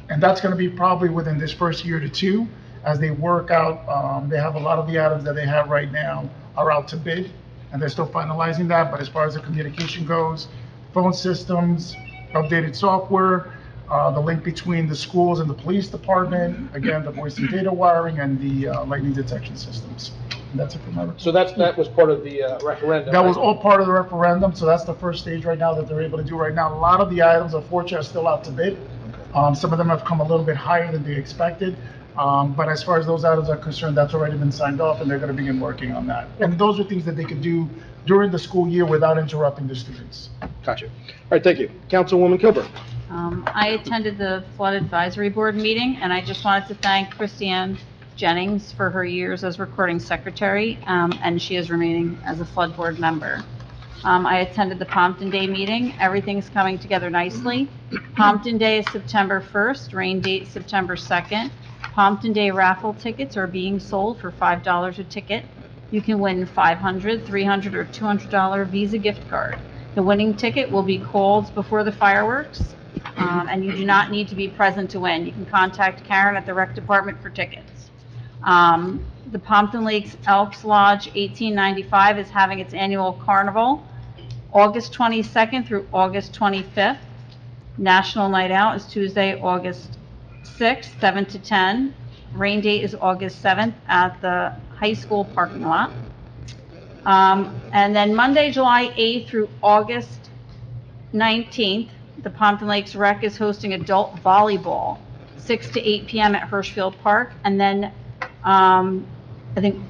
And that's going to be probably within this first year to two as they work out. They have a lot of the items that they have right now are out to bid, and they're still finalizing that. But as far as the communication goes, phone systems, updated software, the link between the schools and the police department, again, the voice and data wiring, and the lightning detection systems. And that's it for my report. So that was part of the referendum. That was all part of the referendum, so that's the first stage right now that they're able to do right now. A lot of the items, unfortunately, are still out to bid. Some of them have come a little bit higher than they expected. But as far as those items are concerned, that's already been signed off, and they're going to begin working on that. And those are things that they could do during the school year without interrupting the students. Gotcha. All right, thank you. Councilwoman Kilburn. I attended the Flood Advisory Board meeting, and I just wanted to thank Christiane Jennings for her years as recording secretary, and she is remaining as a Flood Board member. I attended the Pompton Day meeting. Everything's coming together nicely. Pompton Day is September 1st, rain date September 2nd. Pompton Day raffle tickets are being sold for $5 a ticket. You can win $500, $300, or $200 Visa gift card. The winning ticket will be called before the fireworks, and you do not need to be present to win. You can contact Karen at the rec department for tickets. The Pompton Lakes Elks Lodge 1895 is having its annual carnival, August 22nd through August 25th. National Night Out is Tuesday, August 6th, 7 to 10. Rain date is August 7th at the high school parking lot. And then Monday, July 8th through August 19th, the Pompton Lakes Rec is hosting adult volleyball, 6 to 8 p.m. at Hirschfield Park. And then I think,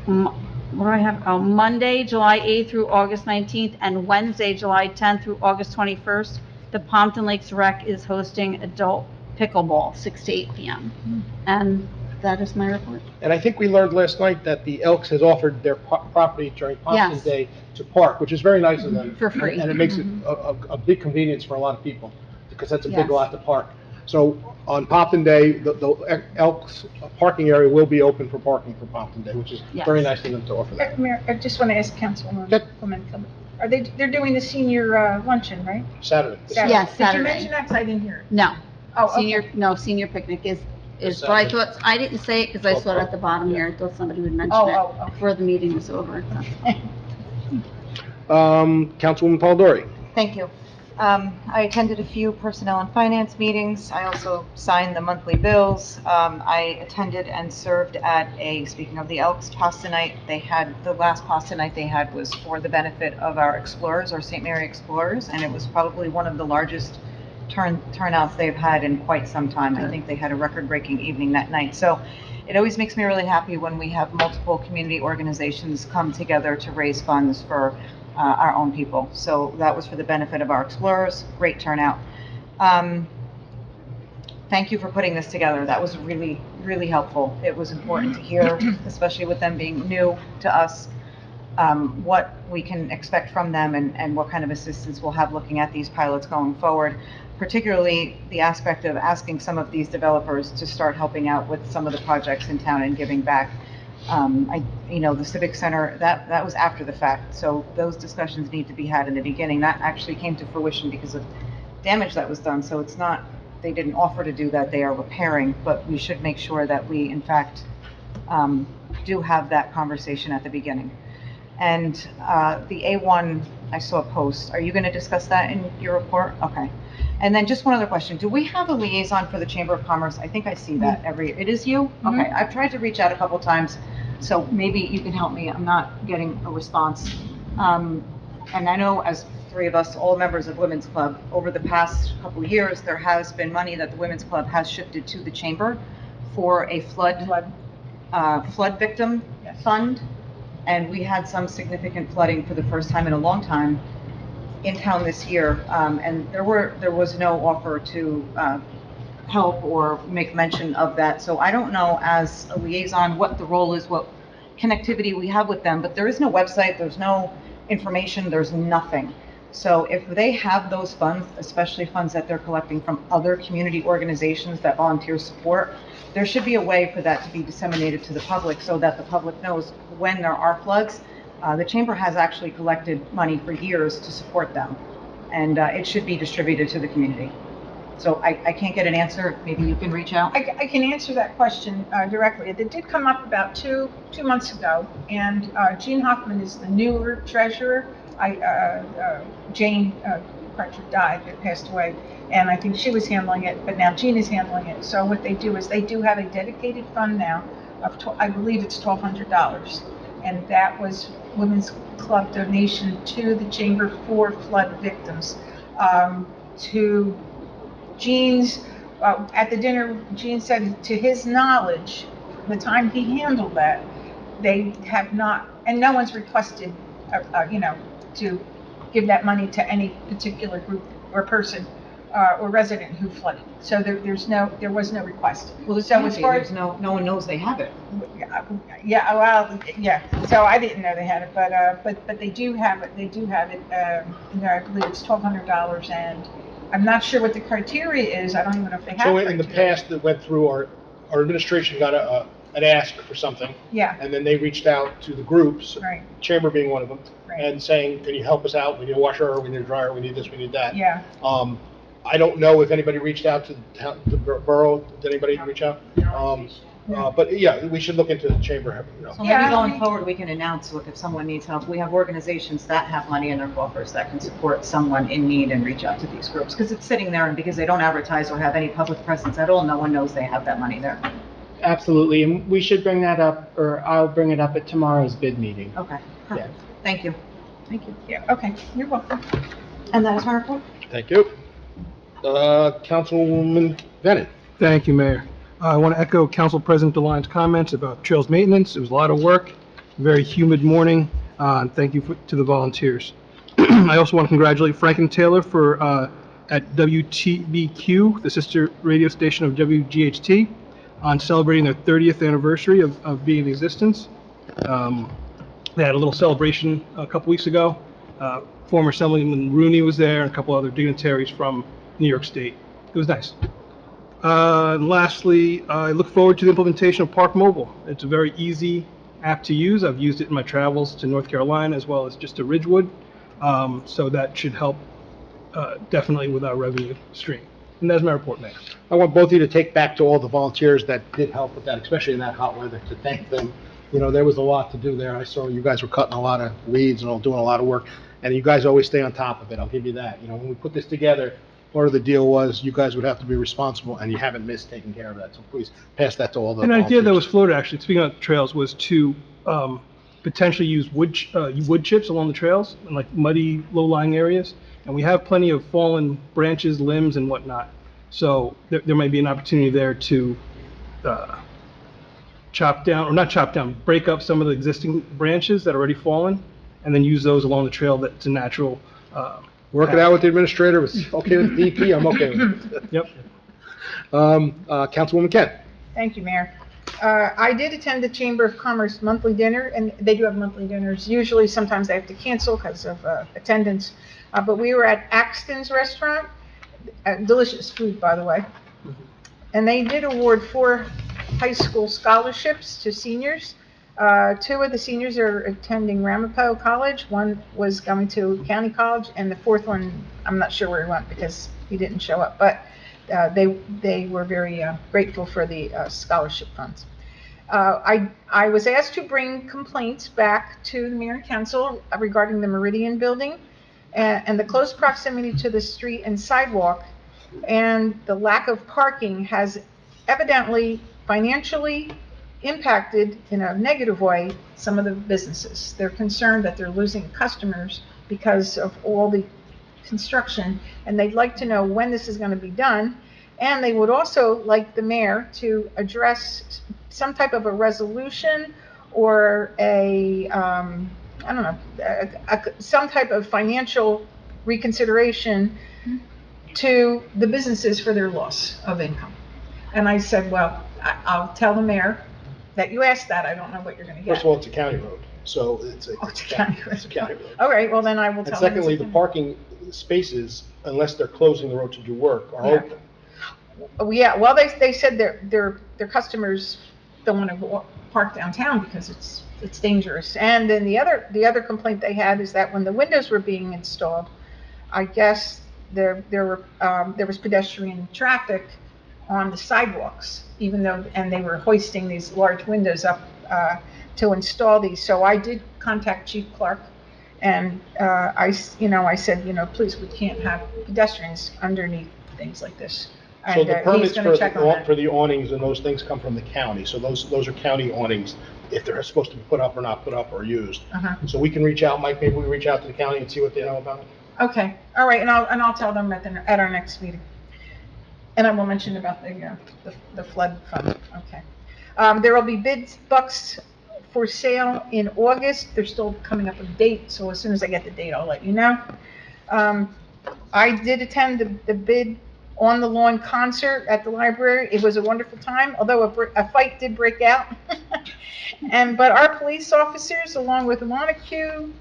what do I have? Oh, Monday, July 8th through August 19th, and Wednesday, July 10th through August 21st, the Pompton Lakes Rec is hosting adult pickleball, 6 to 8 p.m. And that is my report. And I think we learned last night that the Elks has offered their property during Pompton Yes. Day to park, which is very nice of them. For free. And it makes it a big convenience for a lot of people, because that's a big Yes. lot to park. So on Pompton Day, the Elks parking area will be open for parking for Pompton Day, which is Yes. very nice of them to offer that. Mayor, I just want to ask Councilwoman Yep. Kilburn, they're doing the senior luncheon, right? Saturday. Yes, Did Saturday. you mention that? 'Cause I didn't hear it. No. Oh, okay. Senior picnic is, but I thought, I didn't say it because I saw it at the bottom here. I thought somebody would mention it Oh, before the meeting was over. Councilwoman Polidori. Thank you. I attended a few personnel and finance meetings. I also signed the monthly bills. I attended and served at speaking of the Elks pasta night, the last pasta night they had was for the benefit of our Explorers, our St. Mary Explorers, and it was probably one of the largest turnouts they've had in quite some time. I think they had a record-breaking evening that night. So it always makes me really happy when we have multiple community organizations come together to raise funds for our own people. So that was for the benefit of our explorers, great turnout. Thank you for putting this together. That was really, really helpful. It was important to hear, especially with them being new to us, what we can expect from them and what kind of assistance we'll have looking at these pilots going forward, particularly the aspect of asking some of these developers to start helping out with some of the projects in town and giving back. The Civic Center, that was after the fact, so those discussions need to be had in the beginning. That actually came to fruition because of damage that was done, so it's not, they didn't offer to do that, they are repairing, but we should make sure that we, in fact, do have that conversation at the beginning. And the A1, I saw a post. Are you going to discuss that in your report? Okay. And then just one other question. Do we have a liaison for the Chamber of Commerce? I think I see that it is you? Okay. I've tried to reach out a couple times, so maybe you can help me. I'm not getting a response. And I know as three of us, all members of Women's Club, over the past couple of years, there has been money that the Women's Club has shifted to the Chamber for a flood victim fund. And we had some significant flooding for the first time in a long time in town this year. And there was no offer to help or make mention of that. So I don't know, as a liaison, what the role is, what connectivity we have with them, but there is no website, there's no information, there's nothing. So if they have those funds, especially funds that they're collecting from other community organizations that volunteers support, there should be a way for that to be disseminated to the public so that the public knows when there are floods. The Chamber has actually collected money for years to support them, and it should be distributed to the community. So I can't get an answer. Maybe you can reach out. I can answer that question directly. It did come up about two months ago, and Jean Hoffman is the newer treasurer. Jane Crutcher died, passed away, and I think she was handling it, but now Jean is handling it. So what they do is they do have a dedicated fund now of, I believe it's $1,200, and that was Women's Club donation to the Chamber for flood victims. To Jean's, at the dinner, Jean said to his knowledge, the time he handled that, they have not, and no one's requested, to give that money to any particular group or person or resident who flooded. So there was no request. Well, So as far as no one knows they have it. yeah. So I didn't know they had it, but they do have it. They do have it in there. I believe it's $1,200, and I'm not sure what the criteria is. I don't even know if they have. So in the criteria. past, that went through our administration got an ask for something. Yeah. And then they reached out to the groups, Right. Chamber being one of them, Right. and saying, can you help us out? We need a washer, we need a dryer, we need this, we need that. Yeah. I don't know if anybody reached out to the borough. Did anybody reach out? But yeah, we should look into the Chamber. So maybe going forward, we can announce, look, if someone needs help, we have organizations that have money in their coffers that can support someone in need and reach out to these groups, because it's sitting there, and because they don't advertise or have any public presence at all, no one knows they have that money there. Absolutely, and we should bring that up, or I'll bring it up at tomorrow's bid meeting. Okay, perfect. Thank you. Thank you. Yeah, okay, you're welcome. And that is my report. Thank you. Councilwoman Bennett. Thank you, Mayor. I want to echo Council President DeLine's comments about trails maintenance. It was a lot of work, very humid morning, and thank you to the volunteers. I also want to congratulate Frank and Taylor for at WTBQ, the sister radio station of WGHT, on celebrating their 30th anniversary of being in existence. They had a little celebration a couple weeks ago. Former Assemblyman Rooney was there, and a couple other dignitaries from New York State. It was nice. And lastly, I look forward to the implementation of Park Mobile. It's a very easy app to use. I've used it in my travels to North Carolina as well as just to Ridgewood. So that should help definitely with our revenue stream. And that's my report, Mayor. I want both of you to take back to all the volunteers that did help with that, especially in that hot weather, to thank them. You know, there was a lot to do there. I saw you guys were cutting a lot of weeds and all doing a lot of work, and you guys always stay on top of it. I'll give you that. You know, when we put this together, part of the deal was you guys would have to be responsible, and you haven't missed taking care of that. So please pass that to all the An idea volunteers. that was floated, actually, speaking of trails, was to potentially use wood chips along the trails in like muddy, low-lying areas. And we have plenty of fallen branches, limbs, and whatnot. So there might be an opportunity there to break up some of the existing branches that are already fallen and then use those along the trail that's a natural, Work it out with the administrator, if it's okay with the DP, I'm okay with it. Yep. Councilwoman Kent? Thank you, Mayor. I did attend the Chamber of Commerce monthly dinner, and they do have monthly dinners. Usually, sometimes they have to cancel because of attendance. But we were at Axton's Restaurant, delicious food, by the way. And they did award 4 high school scholarships to seniors. 2 of the seniors are attending Ramapo College. 1 was going to County College, and the 4th one, I'm not sure where he went because he didn't show up. But they were very grateful for the scholarship funds. I was asked to bring complaints back to the mayor and council regarding the Meridian building and the close proximity to the street and sidewalk, and the lack of parking has evidently financially impacted in a negative way some of the businesses. They're concerned that they're losing customers because of all the construction, and they'd like to know when this is going to be done. And they would also like the mayor to address some type of a resolution or some type of financial reconsideration to the businesses for their loss of income. And I said, well, I'll tell the mayor that you asked that. I don't know what you're going to get. First of all, it's a county road, so it's a county road. All right, well, then I will tell them. And secondly, the parking spaces, unless they're closing the road to do work, are open. Yeah, well, they said their customers don't want to park downtown because it's dangerous. And then the other complaint they had is that when the windows were being installed, I guess there was pedestrian traffic on the sidewalks, and they were hoisting these large windows up to install these. So I did contact Chief Clark, and I said, please, we can't have pedestrians underneath things like this. So And the he's permits going to check on that. for the awnings and those things come from the county, so those are county awnings, if they're supposed to be put up or not put up or used. So we can reach out, Mike, maybe we reach out to the county and see what they know about it? Okay, all right, and I'll tell them at our next meeting. And I will mention about the flood fund, okay. There will be bid bucks for sale in August. They're still coming up with a date, so as soon as I get the date, I'll let you know. I did attend the Bid on the Lawn concert at the library. It was a wonderful time, although a fight did break out. But our police officers, along with Montague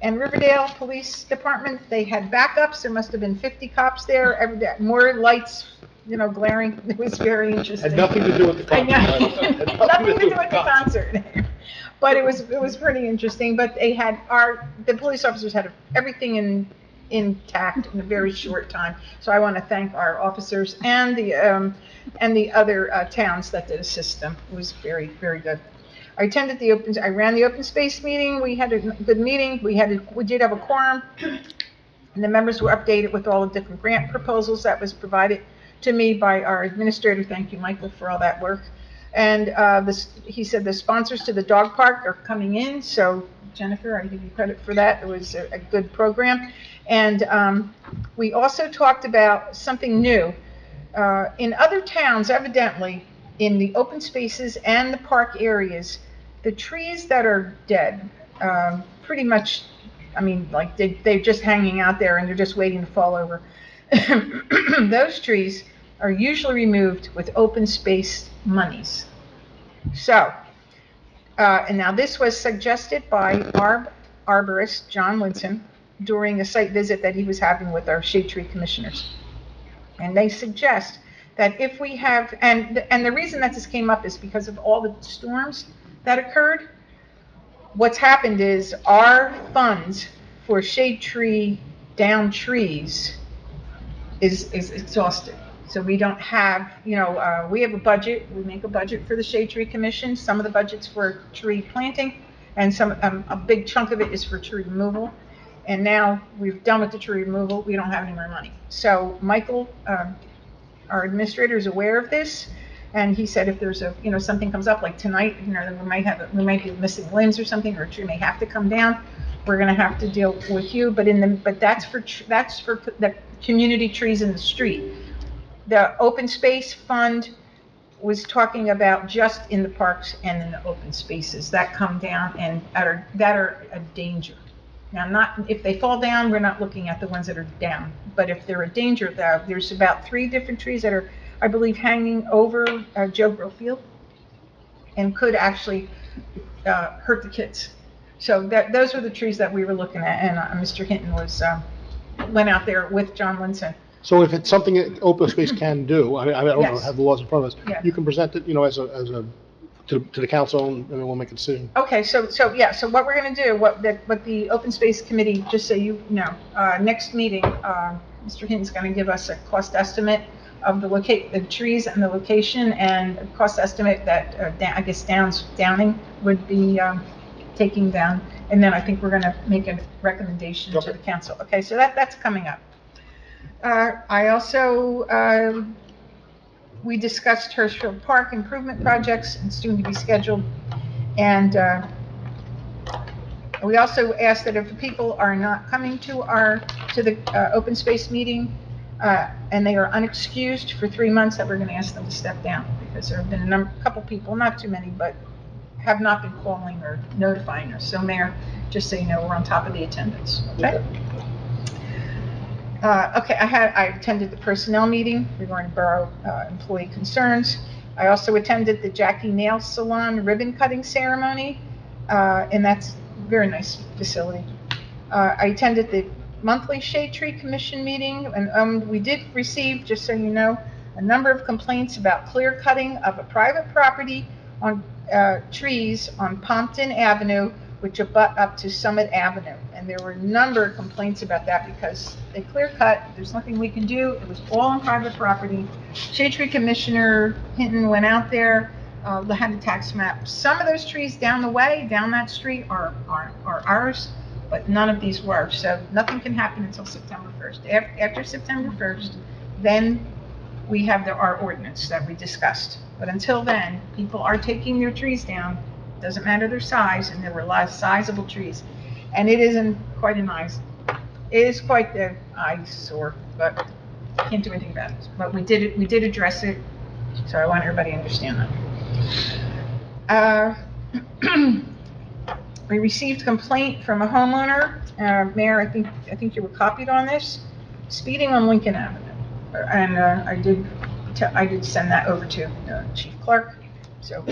and Riverdale Police Department, they had backups. There must have been 50 cops there. Every day, more lights, glaring. It was very interesting. Had nothing to do with the concert. Nothing to do with the concert. But it was pretty interesting. But the police officers had everything intact in a very short time. So I want to thank our officers and the other towns that did assist them. It was very, very good. I ran the open space meeting. We had a good meeting. We did have a quorum, and the members were updated with all the different grant proposals that was provided to me by our administrator. Thank you, Michael, for all that work. And he said the sponsors to the dog park are coming in. So Jennifer, I give you credit for that. It was a good program. And we also talked about something new. In other towns, evidently, in the open spaces and the park areas, the trees that are dead, pretty much, like they're just hanging out there and they're just waiting to fall over. Those trees are usually removed with open space monies. So, and now this was suggested by arborist John Linson during a site visit that he was having with our shade tree commissioners. And they suggest that if we have, and the reason that this came up is because of all the storms that occurred. What's happened is our funds for shade tree down trees is exhausted. So we don't have, we have a budget, we make a budget for the Shade Tree Commission. Some of the budget's for tree planting, and a big chunk of it is for tree removal. And now we've done with the tree removal, we don't have any more money. So Michael, our administrator, is aware of this, and he said if there's something comes up like tonight, we might be missing limbs or something, or a tree may have to come down, we're going to have to deal with you. But that's for the community trees in the street. The open space fund was talking about just in the parks and in the open spaces that come down and that are a danger. Now, not, if they fall down, we're not looking at the ones that are down, but if they're a danger, there's about 3 different trees that are, I believe, hanging over Joe Grill Field and could actually hurt the kids. So those were the trees that we were looking at, and Mr. Hinton went out there with John Linson. So if it's something that open space can do, I mean, I don't know, Yes. have the laws in front of us, Yeah. you can present it, to the council, and then we'll make a decision. Okay, so what we're gonna do, what the Open Space Committee, just so you know, next meeting, Mr. Hinton's gonna give us a cost estimate of the trees and the location, and a cost estimate that, I guess Downing would be, taking down, and then I think we're gonna make a recommendation to the council. Okay, so that's coming up. I also, we discussed Hirschfield Park improvement projects, and soon to be scheduled. And we also asked that if the people are not coming to the open space meeting, and they are unexcused for 3 months, that we're gonna ask them to step down, because there have been a couple people, not too many, but have not been calling or notifying us. So Mayor, just so you know, we're on top of the attendance, okay? Okay, I attended the personnel meeting regarding borough employee concerns. I also attended the Jackie Nail Salon ribbon cutting ceremony, and that's a very nice facility. I attended the monthly Shade Tree Commission meeting, and we did receive, just so you know, a number of complaints about clear cutting of a private property on trees on Pompton Avenue, which abut up to Summit Avenue. And there were a number of complaints about that because they clear cut, there's nothing we can do, it was all on private property. Shade Tree Commissioner Hinton went out there, had a tax map. Some of those trees down the way, down that street are ours, but none of these were. So nothing can happen until September 1st. After September 1st, then we have our ordinance that we discussed. But until then, people are taking their trees down, doesn't matter their size, and there were a lot of sizable trees. And it isn't quite it is quite the eyesore, but can't do anything about it. But we did address it, so I want everybody to understand that. We received complaint from a homeowner, Mayor, I think you were copied on this, speeding on Lincoln Avenue. And I did send that over to Chief Clark, so.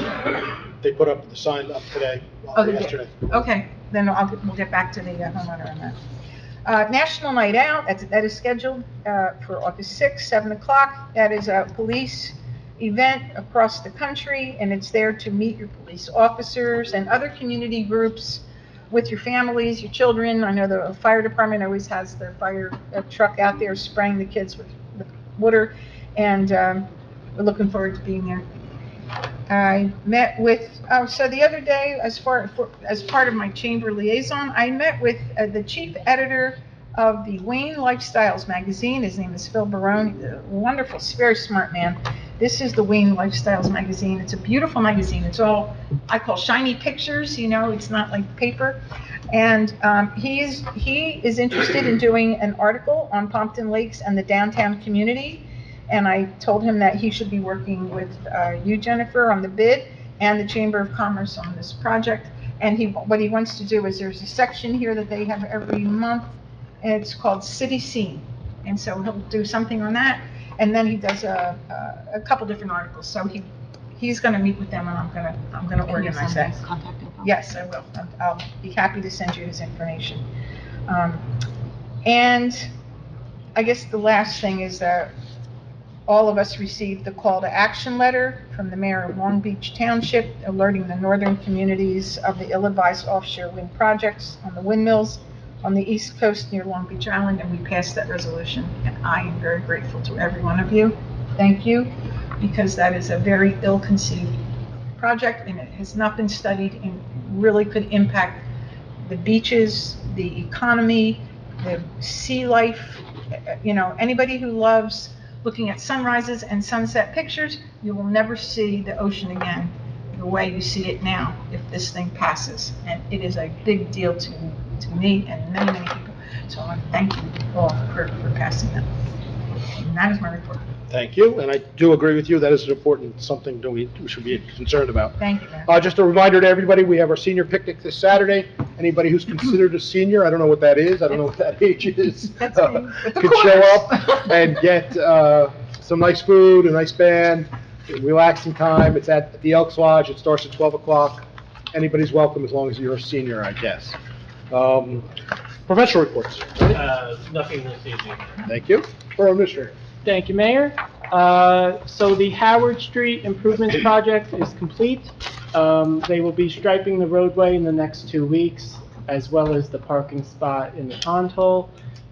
They put up the sign up today, Oh, they did. yesterday. Okay, then we'll get back to the homeowner on that. National Night Out, that is scheduled for August 6th, 7 o'clock. That is a police event across the country, and it's there to meet your police officers and other community groups with your families, your children. I know the fire department always has their fire truck out there spraying the kids with water, and we're looking forward to being there. I met with, so the other day, as part of my chamber liaison, I met with the chief editor of the Wayne Lifestyles magazine. His name is Phil Barone. He's a wonderful, very smart man. This is the Wayne Lifestyles magazine. It's a beautiful magazine. It's all, I call shiny pictures, it's not like paper. And he is interested in doing an article on Pompton Lakes and the downtown community. And I told him that he should be working with you, Jennifer, on the bid, and the Chamber of Commerce on this project. And what he wants to do is, there's a section here that they have every month, and it's called City Scene. And so he'll do something on that, and then he does a couple different articles. So he's going to meet with them, and I'm going to organize that. Contact info? Yes, I will. I'll be happy to send you his information. And I guess the last thing is that all of us received the call to action letter from the mayor of Long Beach Township, alerting the northern communities of the ill-advised offshore wind projects on the windmills on the east coast near Long Beach Island, and we passed that resolution. And I am very grateful to every one of you. Thank you, because that is a very ill-conceived project, and it has not been studied, and really could impact the beaches, the economy, the sea life. Anybody who loves looking at sunrises and sunset pictures, you will never see the ocean again the way you see it now if this thing passes. And it is a big deal to me and many, many people. So I want to thank you all for passing that. And that is my report. Thank you, and I do agree with you, that is important, something that we should be concerned about. Thank you, Mayor. Just a reminder to everybody, we have our senior picnic this Saturday, Anybody who's considered a senior, I don't know what that is, I don't know what that age is, That's could the show up and get some nice food, a nice band, relaxing time. It's at the Elks Lodge. It starts at 12 o'clock. Anybody's welcome as long as you're a senior, I guess. Professional reports. Nothing this evening. Thank you. Borough Administrator. Thank you, Mayor. So the Howard Street Improvements Project is complete. They will be striping the roadway in the next 2 weeks, as well as the parking spot in the pond hole.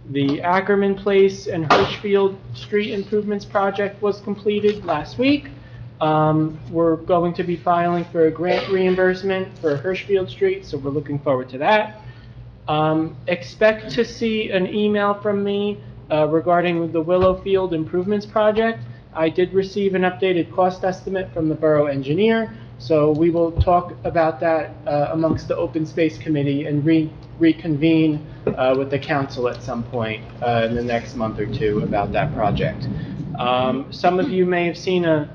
The Ackerman Place and Hirschfield Street Improvements Project was completed last week. We're going to be filing for a grant reimbursement for Hirschfield Street, so we're looking forward to that. Expect to see an email from me regarding the Willowfield Improvements Project. I did receive an updated cost estimate from the borough engineer, so we will talk about that amongst the Open Space Committee and reconvene with the council at some point in the next month or two about that project. Some of you may have seen a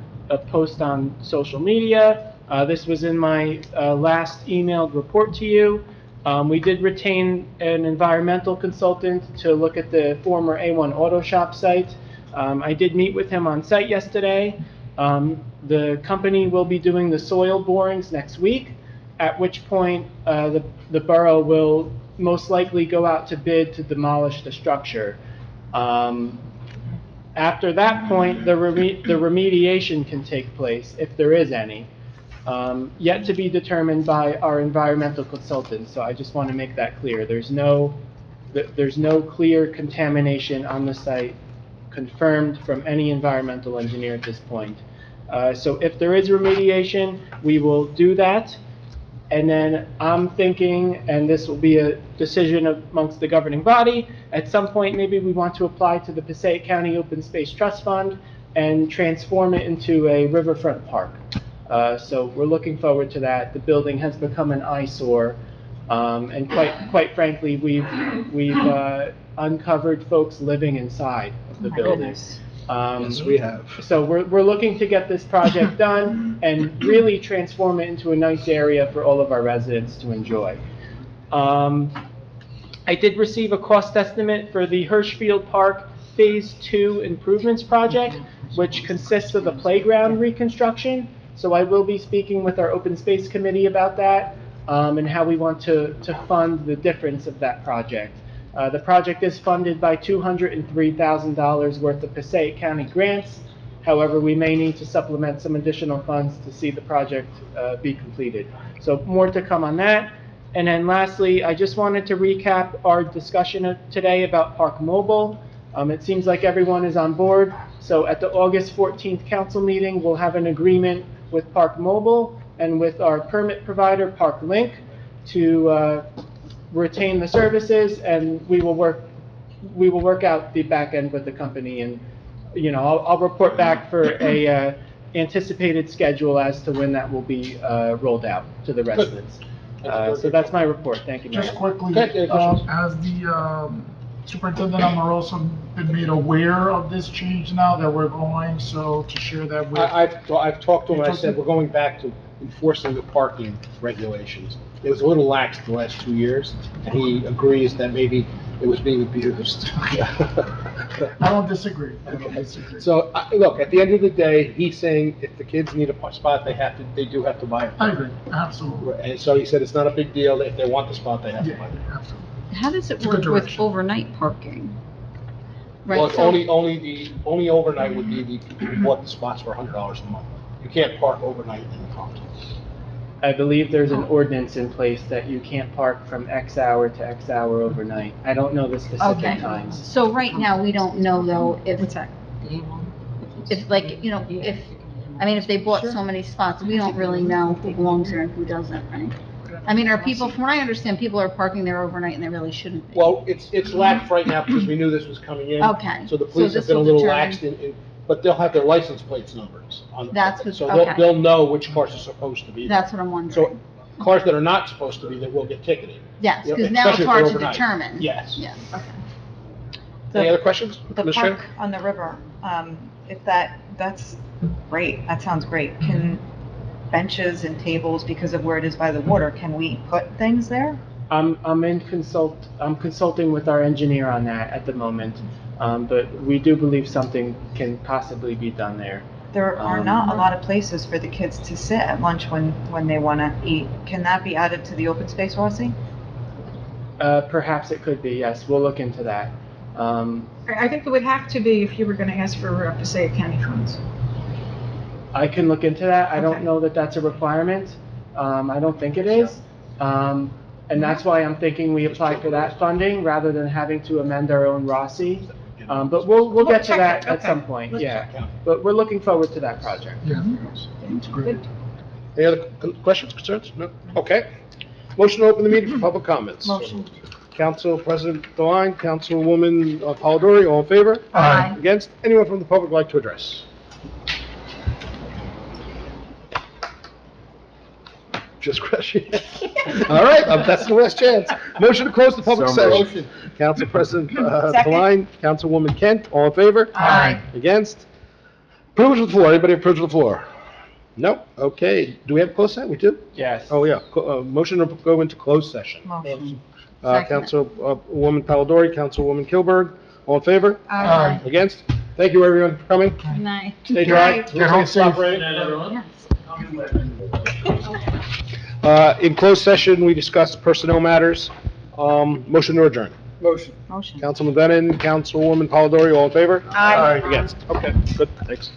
post on social media. This was in my last emailed report to you. We did retain an environmental consultant to look at the former A1 Auto Shop site. I did meet with him on site yesterday. The company will be doing the soil borings next week, at which point the borough will most likely go out to bid to demolish the structure. After that point, the remediation can take place, if there is any, yet to be determined by our environmental consultant. So I just want to make that clear. There's no clear contamination on the site confirmed from any environmental engineer at this point. So if there is remediation, we will do that. And then I'm thinking, and this will be a decision amongst the governing body, at some point maybe we want to apply to the Passaic County Open Space Trust Fund and transform it into a riverfront park. So we're looking forward to that. The building has become an eyesore, and quite frankly, we've uncovered folks living inside of the building. Yes, we have. So we're looking to get this project done and really transform it into a nice area for all of our residents to enjoy. I did receive a cost estimate for the Hirschfield Park Phase 2 Improvements Project, which consists of a playground reconstruction. So I will be speaking with our Open Space Committee about that and how we want to fund the difference of that project. The project is funded by $203,000 worth of Passaic County grants. However, we may need to supplement some additional funds to see the project be completed. So more to come on that. And then lastly, I just wanted to recap our discussion today about Park Mobile. It seems like everyone is on board. So at the August 14th council meeting, we'll have an agreement with Park Mobile and with our permit provider, Park Link, to retain the services, and we will work out the back end with the company, and I'll report back for a anticipated schedule as to when that will be rolled out to the residents. So that's my report. Thank you, Mayor. Just quickly, has the Superintendent Amoroso been made aware of this change now that we're going, so to share that with? I've talked to him, I said, we're going back to enforcing the parking regulations. It was a little lax the last 2 years, and he agrees that maybe it was being abused. I don't disagree. So, look, at the end of the day, he's saying if the kids need a spot, they do have to buy it. I agree, absolutely. And so he said it's not a big deal. If they want the spot, they have to buy it. Absolutely. How does it It's a good work with direction. overnight parking? Right, Well, it's so- only overnight would be the people who bought the spots for $100 a month. You can't park overnight in the complex. I believe there's an ordinance in place that you can't park from X hour to X hour overnight. I don't know the specific Okay. times. So right now, we don't know though if, like, if they bought so many spots, we don't really know who belongs there and who doesn't, right? I mean, are people, from what I understand, people are parking there overnight and they really shouldn't be. Well, it's lax right now because we knew this was coming in. Okay. So the So police have this been a will little determine- lax but they'll have their license plates numbers on. That's what- So okay. they'll know which cars are supposed to be there. That's what I'm wondering. So cars that are not supposed to be there will get ticketed. Yes, Yeah, because now it's especially if hard they're to overnight. determine. Yes. Yes, okay. Any other questions? The Administrator? park on the river, if that's great, that sounds great. Can benches and tables, because of where it is by the water, can we put things there? I'm consulting with our engineer on that at the moment, but we do believe something can possibly be done there. There are not a lot of places for the kids to sit at lunch when they want to eat. Can that be added to the open space, Rossi? Perhaps it could be, yes, we'll look into that. I think it would have to be if you were going to ask for Passaic County funds. I can look into that. I Okay. don't know that that's a requirement. I don't think it is. And that's why I'm thinking we apply for that funding rather than having to amend our own Rossi. But we'll get to check that it. at Okay. some point, Let's yeah. check it. But we're looking forward to that project. Yeah. Good. Any other questions, concerns? No? Okay. Motion to open the meeting for public comments. Motion. Council President Deline, Councilwoman Polidori, all in favor? Aye. Against? Anyone from the public like to address? Just crushing it. All right, that's the last chance. Motion to close the public So session. moved. Council President Second. Deline, Councilwoman Kent, all in favor? Aye. Against? Privilege of the floor. Anybody have privilege of the floor? No? Okay. Do we have a closed session? We do? Yes. Oh, yeah. Motion to go into closed session. Motion. Second. Councilwoman Polidori, Councilwoman Kilburg, all in favor? Aye. Against? Thank you, everyone, for coming. Good night. Stay dry. Get home safe. Good night, everyone. In closed session, we discussed personnel matters. Motion to adjourn. Motion. Motion. Councilman Denon, Councilwoman Polidori, all in favor? Aye. Against? Okay, good, thanks.